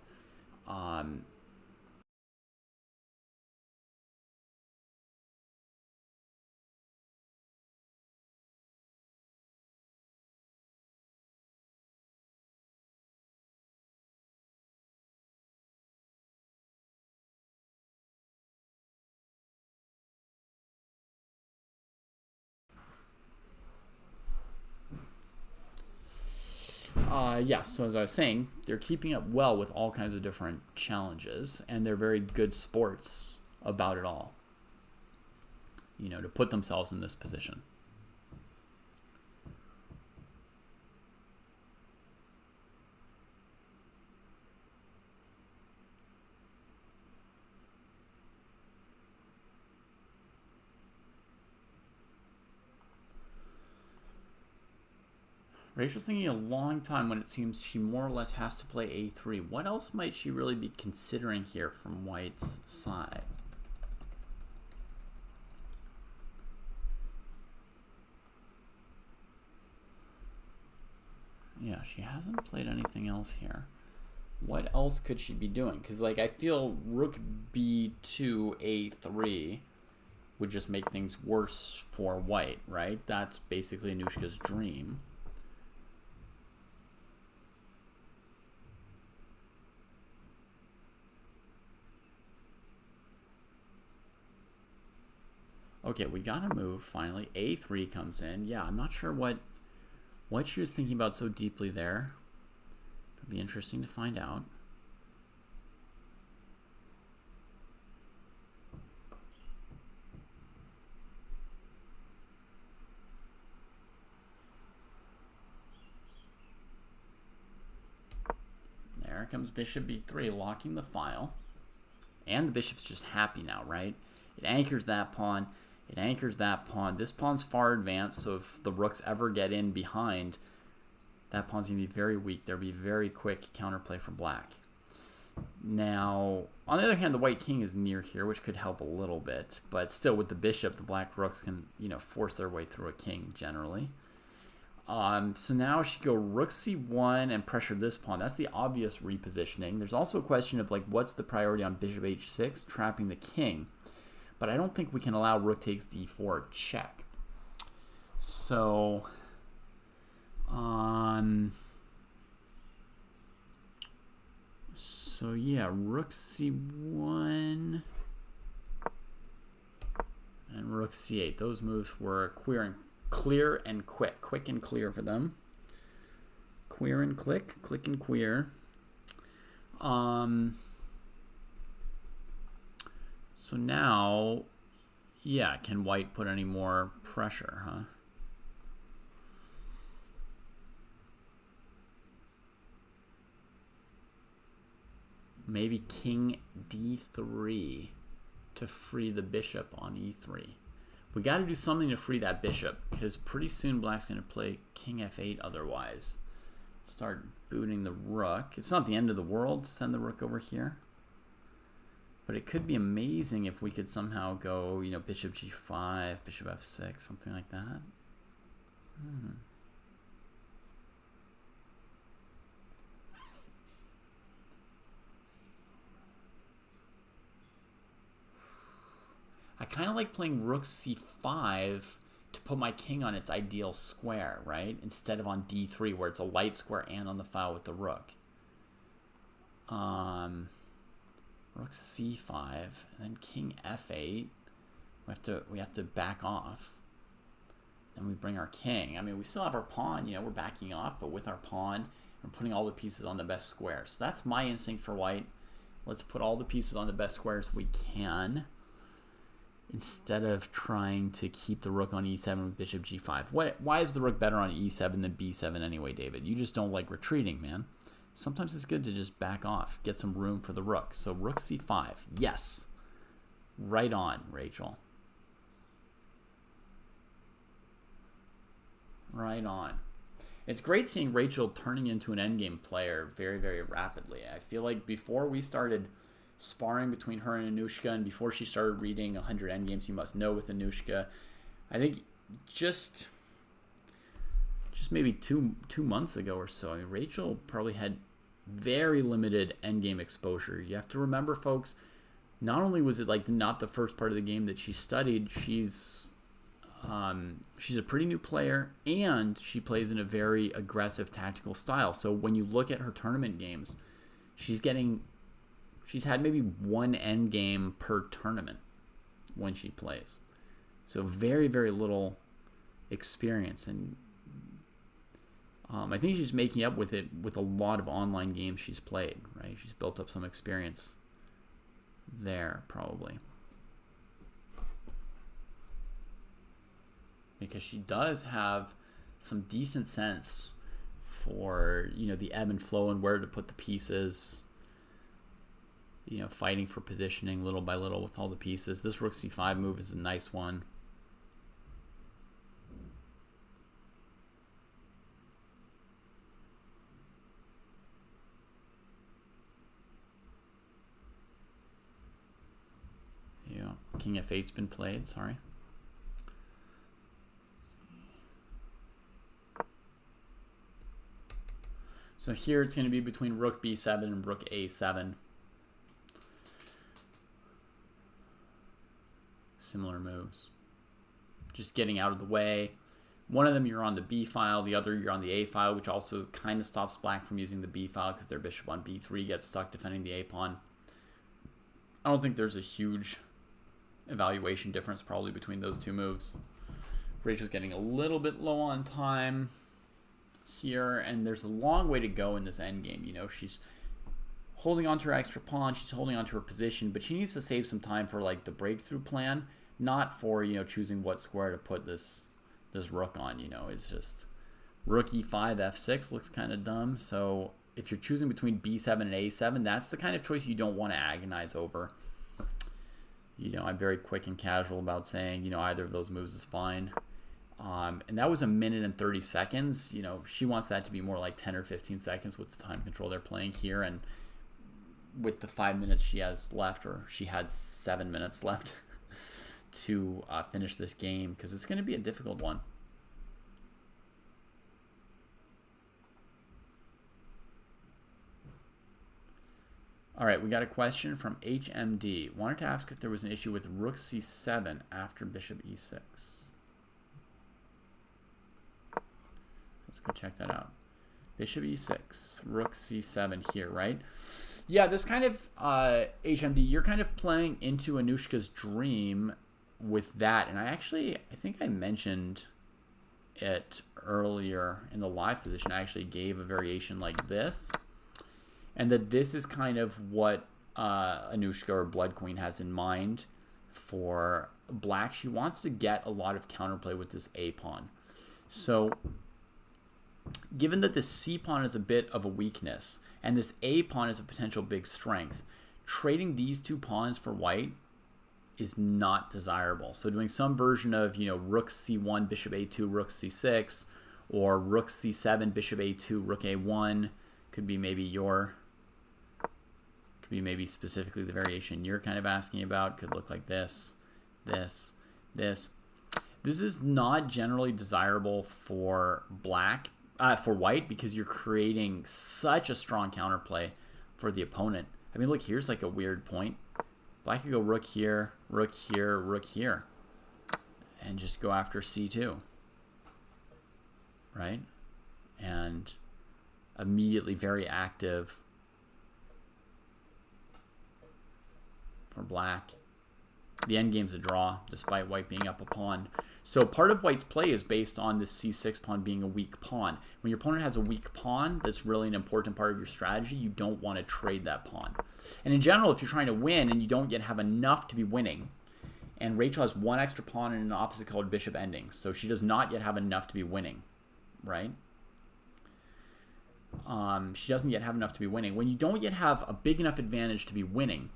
Yeah, so as I was saying, they're keeping up well with all kinds of different challenges, and they're very good sports about it all, to put themselves in this position. Rachel's thinking a long time when it seems she more or less has to play a3. What else might she really be considering here from White's side? Yeah, she hasn't played anything else here. What else could she be doing? Because, like, I feel rook b2, a3 would just make things worse for white, right? That's basically Anushka's dream. Okay, we got to move, finally. A3 comes in. Yeah, I'm not sure what she was thinking about so deeply there. It'd be interesting to find out. There comes bishop b3, locking the file. And the bishop's just happy now, right? It anchors that pawn. It anchors that pawn. This pawn's far advanced, so if the rooks ever get in behind, that pawn's going to be very weak. There'll be very quick counterplay for black. Now, on the other hand, the white king is near here, which could help a little bit. But still, with the bishop, the black rooks can, force their way through a king, generally. So now she go rook c1 and pressure this pawn. That's the obvious repositioning. There's also a question of, like, what's the priority on bishop h6, trapping the king. But I don't think we can allow rook takes d4 check. So, yeah, rook c1 and rook c8. Those moves were clear and quick and clear for them. Queer and click and queer. So now, yeah, can white put any more pressure, huh? Maybe king d3 to free the bishop on e3. We got to do something to free that bishop, because pretty soon black's going to play king f8 otherwise. Start booting the rook. It's not the end of the world to send the rook over here. But it could be amazing if we could somehow go, bishop g5, bishop f6, something like that. I kind of like playing rook c5 to put my king on its ideal square, right? Instead of on d3 where it's a light square and on the file with the rook. Rook c5 and then king f8. We have to back off. Then we bring our king. I mean, we still have our pawn, we're backing off, but with our pawn, we're putting all the pieces on the best square. So that's my instinct for white. Let's put all the pieces on the best squares we can, instead of trying to keep the rook on e7 with bishop g5. Why is the rook better on e7 than b7 anyway, David? You just don't like retreating, man. Sometimes it's good to just back off, get some room for the rook. So rook c5, yes. Right on, Rachel. Right on. It's great seeing Rachel turning into an endgame player very, very rapidly. I feel like before we started sparring between her and Anushka, and before she started reading 100 Endgames You Must Know with Anushka, I think just maybe two months ago or so, Rachel probably had very limited endgame exposure. You have to remember, folks, not only was it like not the first part of the game that she studied, she's a pretty new player, and she plays in a very aggressive tactical style. So when you look at her tournament games, she's had maybe one end game per tournament when she plays. So very, very little experience. And I think she's making up with it with a lot of online games she's played, right? She's built up some experience there, probably. Because she does have some decent sense for, the ebb and flow and where to put the pieces. Fighting for positioning little by little with all the pieces. This rook c5 move is a nice one. Yeah, king f8's been played, sorry. So here it's going to be between rook b7 and rook a7. Similar moves. Just getting out of the way. One of them you're on the b file, the other you're on the a file, which also kind of stops black from using the b file because their bishop on b3 gets stuck defending the a pawn. I don't think there's a huge evaluation difference probably between those two moves. Rachel's getting a little bit low on time here, and there's a long way to go in this endgame. You know, she's holding on to her extra pawn, she's holding on to her position, but she needs to save some time for like the breakthrough plan, not for, you know, choosing what square to put this rook on. You know, it's just rook e5 f6 looks kind of dumb. So if you're choosing between b7 and a7, that's the kind of choice you don't want to agonize over. You know, I'm very quick and casual about saying, you know, either of those moves is fine. And that was 1 minute and 30 seconds. You know, she wants that to be more like 10 or 15 seconds with the time control they're playing here. And with the 5 minutes she has left, or she had 7 minutes left to finish this game, because it's going to be a difficult one. All right, we got a question from HMD. Wanted to ask if there was an issue with rook c7 after bishop e6. Let's go check that out. Bishop e6, rook c7 here, right? Yeah, this kind of, HMD, you're kind of playing into Anushka's dream with that. And I think I mentioned it earlier in the live position. I actually gave a variation like this. And that this is kind of what Anushka or Blood Queen has in mind for black. She wants to get a lot of counterplay with this a pawn. So given that this c pawn is a bit of a weakness and this a pawn is a potential big strength, trading these two pawns for white is not desirable. So doing some version of, you know, rook c1, bishop a2, rook c6, or rook c7, bishop a2, rook a1 could be maybe maybe specifically the variation you're kind of asking about. Could look like this, this, this. This is not generally desirable for for white, because you're creating such a strong counterplay for the opponent. I mean, look, here's like a weird point. Black could go rook here, rook here, rook here, and just go after c2, right? And immediately very active for black. The endgame's a draw, despite white being up a pawn. So part of white's play is based on this c6 pawn being a weak pawn. When your opponent has a weak pawn, that's really an important part of your strategy. You don't want to trade that pawn. And in general, if you're trying to win and you don't yet have enough to be winning, and Rachel has one extra pawn and an opposite colored bishop ending, so she does not yet have enough to be winning, right? She doesn't yet have enough to be winning. When you don't yet have a big enough advantage to be winning,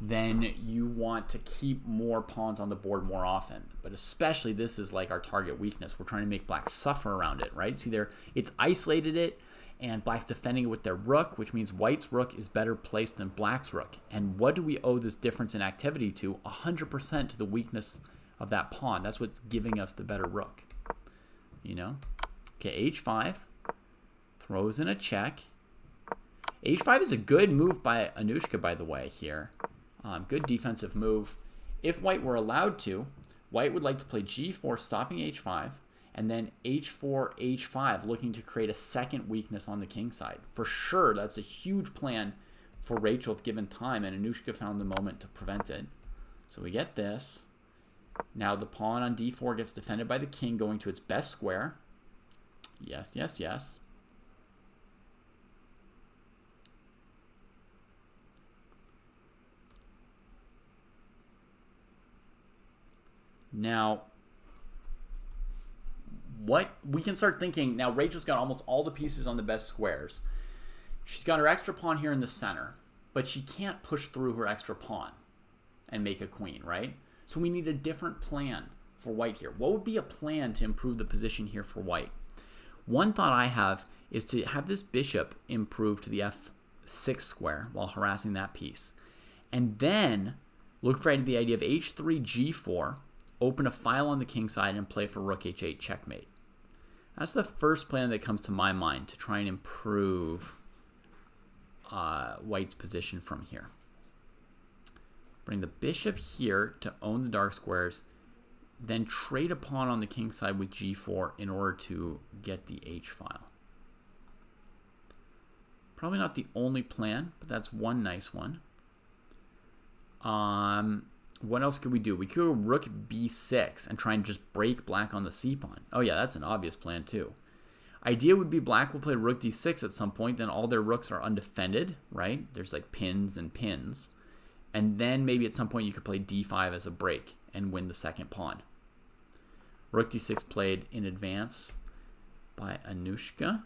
then you want to keep more pawns on the board more often. But especially this is like our target weakness. We're trying to make black suffer around it, right? See there, it's isolated it, and black's defending it with their rook, which means white's rook is better placed than black's rook. And what do we owe this difference in activity to? 100% to the weakness of that pawn. That's what's giving us the better rook, you know? Okay, h5. Throws in a check. h5 is a good move by Anushka, by the way, here. Good defensive move. If white were allowed to, white would like to play g4, stopping h5, and then h4, h5, looking to create a second weakness on the king side. For sure, that's a huge plan for Rachel if given time, and Anushka found the moment to prevent it. So we get this. Now the pawn on d4 gets defended by the king, going to its best square. Yes, yes, yes. Now, what we can start thinking, now Rachel's got almost all the pieces on the best squares. She's got her extra pawn here in the center, but she can't push through her extra pawn and make a queen, right? So we need a different plan for white here. What would be a plan to improve the position here for white? One thought I have is to have this bishop improve to the f6 square while harassing that piece. And then look for the idea of h3, g4, open a file on the king side and play for rook h8 checkmate, That's the first plan that comes to my mind to try and improve White's position from here. Bring the bishop here to own the dark squares, then trade a pawn on the king side with g4 in order to get the h-file. Probably not the only plan, but that's one nice one. What else could we do? We could go rook b6 and try and just break black on the c-pawn. Oh yeah, that's an obvious plan too. Idea would be black will play rook d6 at some point, then all their rooks are undefended, right? There's like pins and pins. And then maybe at some point you could play d5 as a break and win the second pawn. Rook d6 played in advance by Anushka.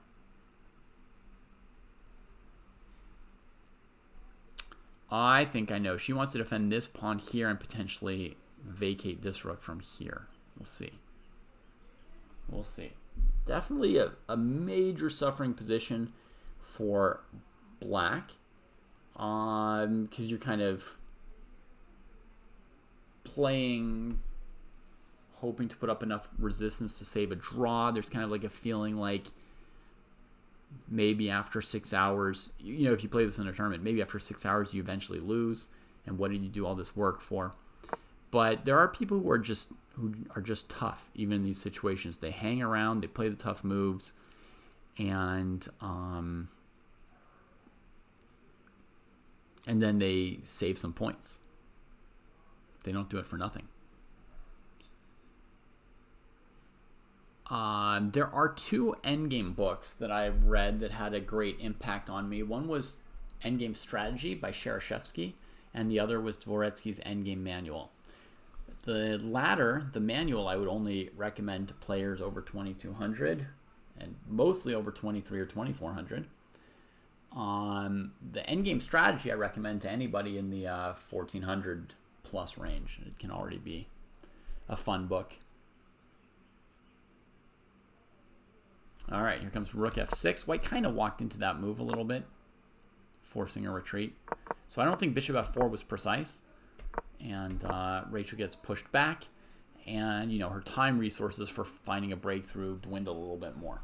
I think I know. She wants to defend this pawn here and potentially vacate this rook from here. We'll see. We'll see. Definitely a major suffering position for black. Because you're kind of playing, hoping to put up enough resistance to save a draw. There's kind of like a feeling like maybe after 6 hours, you know, if you play this in a tournament, maybe after 6 hours you eventually lose. And what did you do all this work for? But there are people who are just tough, even in these situations. They hang around, they play the tough moves, and then they save some points. They don't do it for nothing. There are two Endgame books that I read that had a great impact on me. One was Endgame Strategy by Shereshevsky, and the other was Dvoretsky's Endgame Manual. The latter, the manual, I would only recommend to players over 2200 and mostly over 23 or 2400. The Endgame Strategy I recommend to anybody in the 1400 plus range. It can already be a fun book. All right, here comes rook f6. White kind of walked into that move a little bit, forcing a retreat. So I don't think bishop f4 was precise. And Rachel gets pushed back. And, you know, her time resources for finding a breakthrough dwindle a little bit more.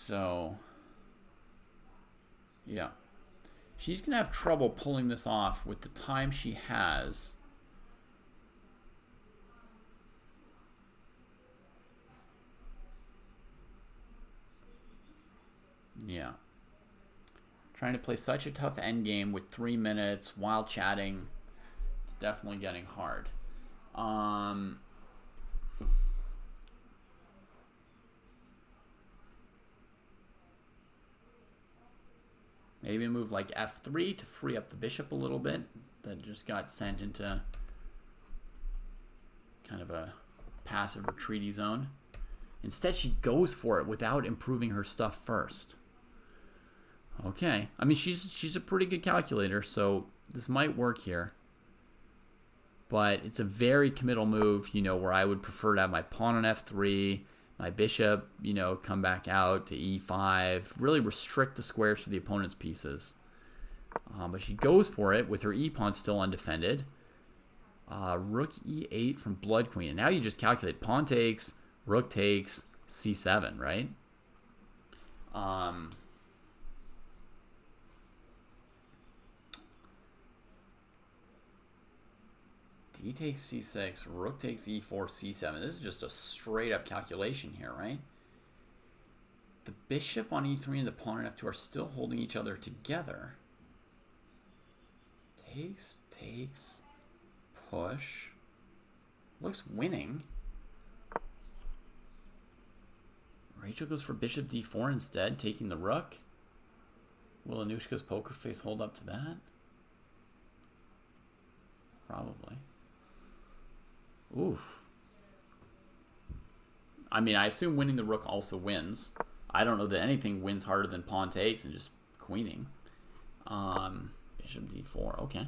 So, yeah. She's going to have trouble pulling this off with the time she has. Yeah. Trying to play such a tough endgame with 3 minutes while chatting. It's definitely getting hard. Maybe a move like f3 to free up the bishop a little bit. That just got sent into kind of a passive retreaty zone. Instead, she goes for it without improving her stuff first. Okay. I mean, she's a pretty good calculator, so this might work here. But it's a very committal move, you know, where I would prefer to have my pawn on f3, my bishop, you know, come back out to e5, really restrict the squares for the opponent's pieces. But she goes for it with her e-pawn still undefended. Rook e8 from blood queen. And now you just calculate pawn takes, rook takes, c7, right? D takes c6, rook takes e4, c7. This is just a straight up calculation here, right? The bishop on e3 and the pawn on f2 are still holding each other together. Takes, takes, push. Looks winning. Rachel goes for bishop d4 instead, taking the rook. Will Anushka's poker face hold up to that? Probably. Oof. I mean, I assume winning the rook also wins. I don't know that anything wins harder than pawn takes and just queening. Bishop d4, okay.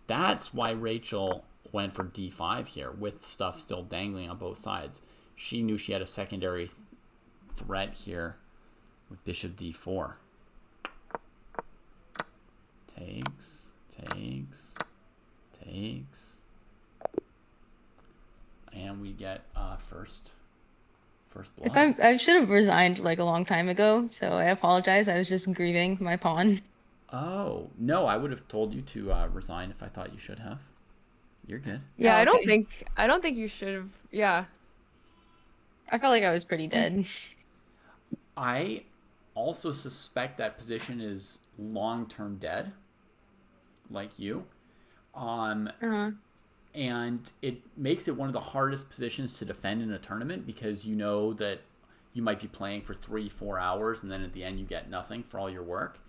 That's why Rachel went for d5 here, with stuff still dangling on both sides. She knew she had a secondary threat here with bishop d4. Takes, takes, takes. And we get first If blood. I should have resigned like a long time ago, so I apologize. I was just grieving my pawn. Oh, no, I would have told you to resign if I thought you should have. You're good. Yeah, Oh, okay. I don't think you should have. Yeah. I felt like I was pretty dead. I also suspect that position is long-term dead, like you. Um, Uh-huh. and it makes it one of the hardest positions to defend in a tournament because you know that you might be playing for 3-4 hours and then at the end you get nothing for all your work.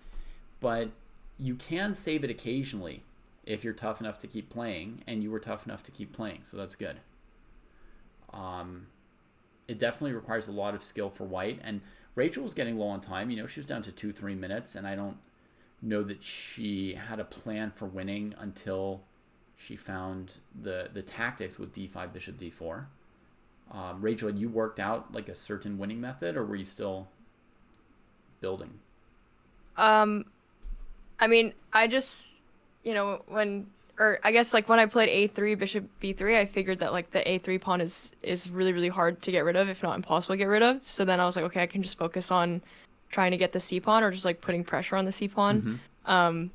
But you can save it occasionally if you're tough enough to keep playing, and you were tough enough to keep playing, so that's good. It definitely requires a lot of skill for white, and Rachel was getting low on time. She was down to 2-3 minutes, and I don't know that she had a plan for winning until she found the tactics with d5 bishop d4. Rachel, had you worked out like a certain winning method, or were you still building? Um, I mean, I just, I guess like when I played a3 bishop b3, I figured that like the a3 pawn is really really hard to get rid of, if not impossible to get rid of. So then I was like, okay, I can just focus on trying to get the c pawn or just like putting pressure on the c pawn. Mm-hmm.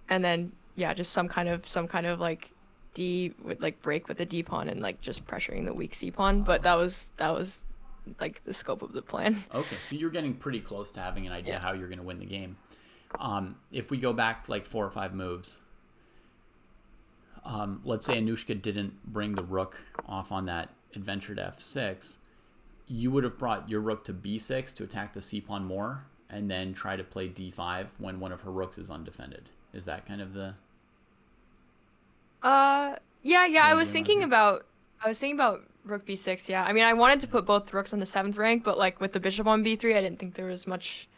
And then yeah, just some kind of like d with like break with the d pawn and like just pressuring the weak c pawn. But that was like the scope of the plan. Okay, so you're getting pretty close to having an idea Yeah. how you're going to win the game. If we go back like 4 or 5 moves, let's say Anushka didn't bring the rook off on that adventure to f6, you would have brought your rook to b6 to attack the c pawn more, and then try to play d5 when one of her rooks is undefended. Is that kind of the Yeah, idea around here? I was thinking about rook b6, yeah. I mean, I wanted to put both rooks on the 7th rank, but like with the bishop on b3, I didn't think there was much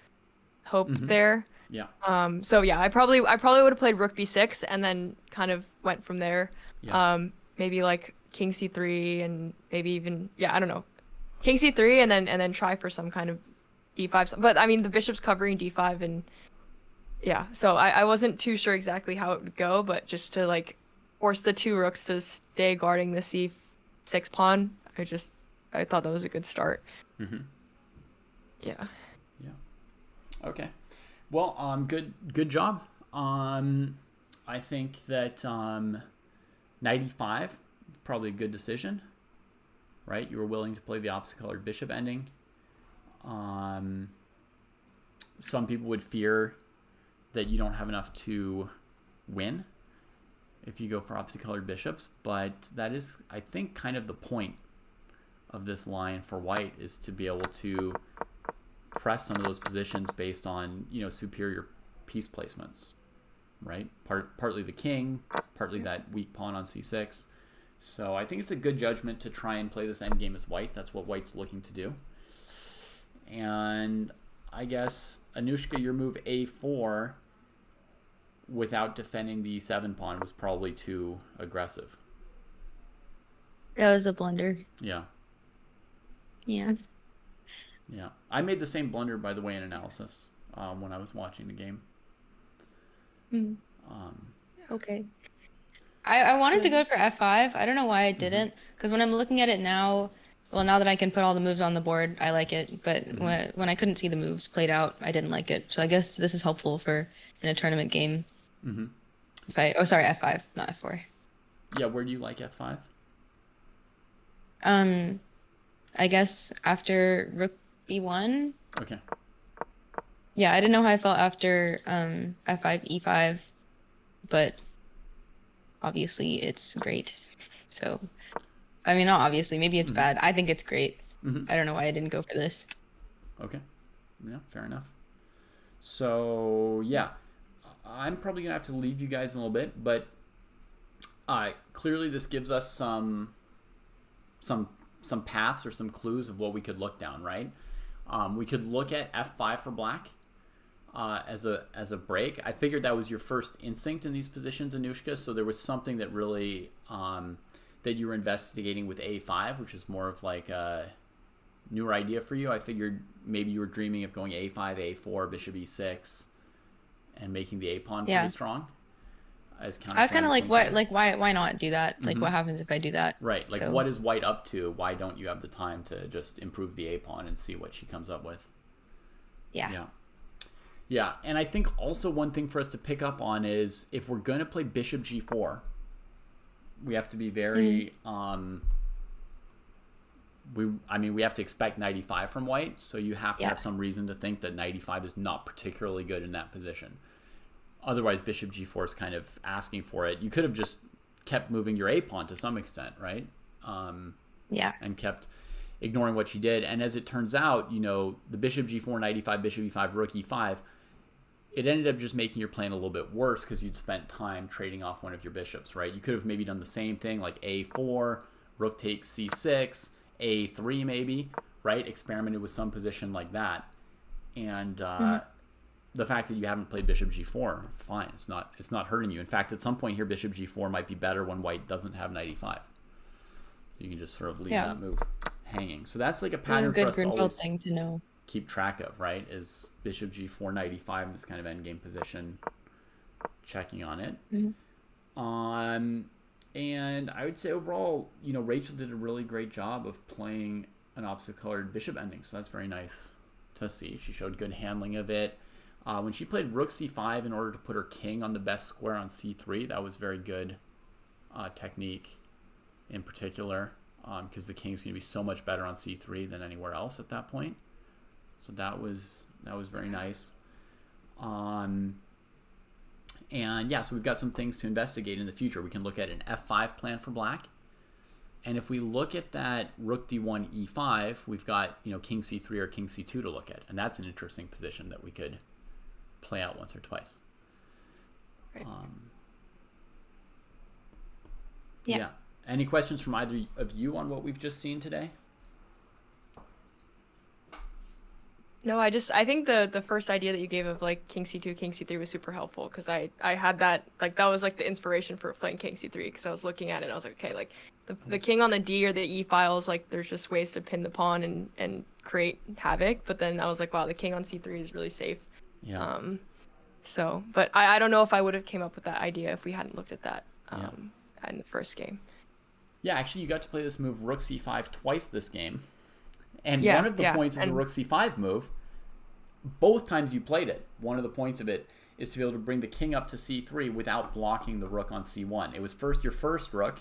hope Mm-hmm. there. Yeah, So yeah, I probably would have played rook b6 and then kind of went from there. yeah. Maybe like king c3 and maybe even, yeah, I don't know. King c3 and then try for some kind of d5. But I mean, the bishop's covering d5 and yeah, so I wasn't too sure exactly how it would go, but just to like force the two rooks to stay guarding the c6 pawn, I thought that was a good start. Mm-hmm. Yeah. Yeah. Okay. Well, good job. I think that knight e5, probably a good decision, right? You were willing to play the opposite colored bishop ending. Some people would fear that you don't have enough to win if you go for opposite colored bishops, but that is, I think, kind of the point of this line for white, is to be able to press some of those positions based on superior piece placements, right? Partly the king, partly that weak pawn on c6. So I think it's a good judgment to try and play this endgame as white. That's what white's looking to do. And I guess, Anushka, your move a4 without defending the e7 pawn was probably too aggressive. That was a blunder. Yeah. Yeah. Yeah. I made the same blunder, by the way, in analysis when I was watching the game. Mm, Um, okay. I wanted to go for f5. I don't know why I didn't, because when I'm looking at it now, well, now that I can put all the moves on the board, I like it. But when I couldn't see the moves played out, I didn't like it. So I guess this is helpful for in a tournament game. mm-hmm. Oh, sorry, f5, not f4. Yeah, where do you like f5? I guess after rook b1. Okay. Yeah, I didn't know how I felt after f5 e5, but obviously it's great. So, I mean, not obviously, maybe it's bad. I think it's great. I don't know why I didn't go for this. Okay. Yeah, fair enough. So, yeah. I'm probably going to have to leave you guys in a little bit, but clearly this gives us some paths or some clues of what we could look down, right? We could look at f5 for black as a break. I figured that was your first instinct in these positions, Anushka, so there was something that really that you were investigating with a5, which is more of like a newer idea for you. I figured maybe you were dreaming of going a5, a4, bishop e6, and making the a pawn pretty strong. as I was kind of counterpoint like, what, five. like, why not do that? Like, what happens if I do that? Right, like So, what is white up to? Why don't you have the time to just improve the a pawn and see what she comes up with? yeah. Yeah. Yeah, and I think also one thing for us to pick up on is if we're going to play bishop g4, we have to be very we have to expect knight e5 from white, so you have to have some reason to think that knight e5 is not particularly good in that position. Otherwise, bishop g4 is kind of asking for it. You could have just kept moving your a pawn to some extent, right? And kept ignoring what she did. And as it turns out, the bishop g4, knight e5, bishop e5, rook e5, it ended up just making your plan a little bit worse because you'd spent time trading off one of your bishops, right? You could have maybe done the same thing, like a4, rook takes c6, a3 maybe, right? Experimented with some position like that. And the fact that you haven't played bishop g4, fine. It's not hurting you. In fact, at some point here, bishop g4 might be better when white doesn't have knight e5. So you can just sort of leave that move hanging. So that's like a pattern for us to always thing to know. Keep track of, right? Is bishop g4, knight e5 in this kind of endgame position, checking on it. And I would say overall, Rachel did a really great job of playing an opposite colored bishop ending, so that's very nice to see. She showed good handling of it. When she played rook c5 in order to put her king on the best square on c3, that was very good technique in particular, because the king's going to be so much better on c3 than anywhere else at that point. So that was very nice. And yeah, so we've got some things to investigate in the future. We can look at an f5 plan for black. And if we look at that rook d1 e5, we've got, king c3 or king c2 to look at. And that's an interesting position that we could play out once or twice. Right. Yeah. Any questions from either of you on what we've just seen today? No, I think the first idea that you gave of like king c2, king c3 was super helpful because I had that, like, that was like the inspiration for playing king c3 because I was looking at it and I was like, okay, like the king on the d or the e files, like there's just ways to pin the pawn and create havoc, but then I was like, wow, the king on c3 is really safe. Yeah. So, but I don't know if I would have came up with that idea if we hadn't looked at that in the first game. Yeah, actually, you got to play this move rook c5 twice this game. And one of the points of the rook c5 move, both times you played it, one of the points of it is to be able to bring the king up to c3 without blocking the rook on c1. It was first your first rook,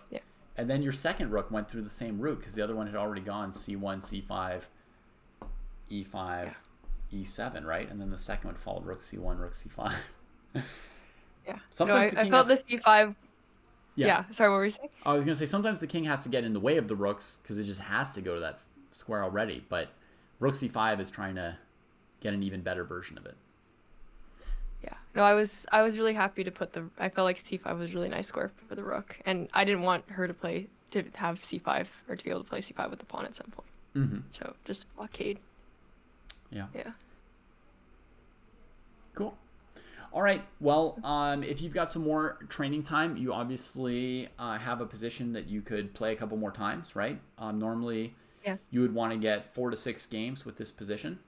and then your second rook went through the same route because the other one had already gone c1, c5, e5, e7, right? And then the second one followed rook c1, rook c5. Yeah. Sometimes I felt this e5. Yeah. Sorry, what were you saying? I was going to say sometimes the king has to get in the way of the rooks because it just has to go to that square already, but rook c5 is trying to get an even better version of it. Yeah. No, I was really happy to put I felt like c5 was a really nice square for the rook, and I didn't want her to have c5 or to be able to play c5 with the pawn at some point. So just blockade. Yeah. Yeah. Cool. All right. Well, if you've got some more training time, you obviously have a position that you could play a couple more times, right? Normally, you would want to get 4 to 6 games with this position,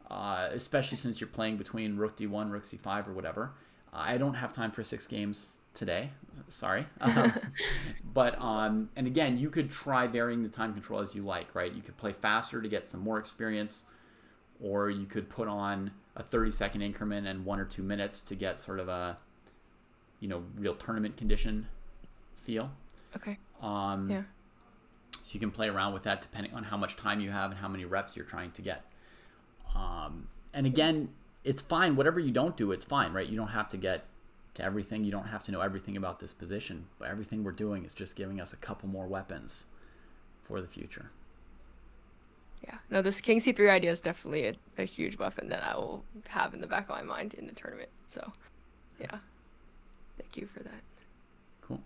especially since you're playing between rook d1, rook c5, or whatever. I don't have time for 6 games today. Sorry. But, and again, you could try varying the time control as you like, right? You could play faster to get some more experience, or you could put on a 30-second increment and 1 or 2 minutes to get sort of a, real tournament condition feel. Okay. So you can play around with that depending on how much time you have and how many reps you're trying to get. And again, it's fine. Whatever you don't do, it's fine, right? You don't have to get to everything. You don't have to know everything about this position. But everything we're doing is just giving us a couple more weapons for the future. Yeah. No, this king c3 idea is definitely a huge weapon that I will have in the back of my mind in the tournament. So, yeah. Thank you for that. Cool.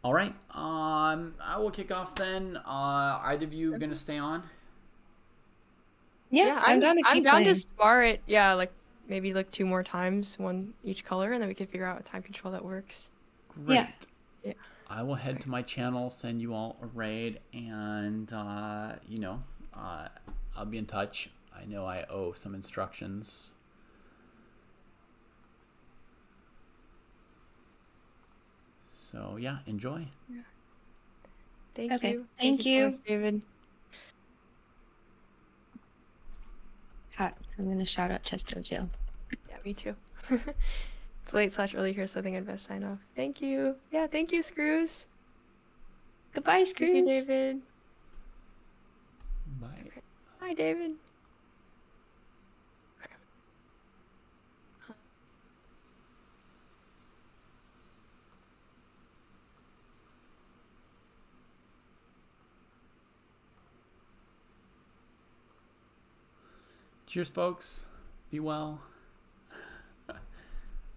All right. I will kick off then. Either of you going to stay on? Yeah, I'm down to keep I'm down playing. to spar it. Yeah, like maybe like 2 more times, one each color, and then we can figure out a time control that works. Great. Yeah. I will head to my channel, send you all a raid, and I'll be in touch. I know I owe some instructions. So yeah, enjoy. Thank Okay, you. thank so you. much, David. I'm gonna shout out Chesto Jill. Yeah, me too. It's late/early here, so I think I'd best sign off. Thank you. Yeah, thank you, Screws. Goodbye, Thank you, Screws. David. Bye. Okay. Hi, David. Cheers, folks. Be well.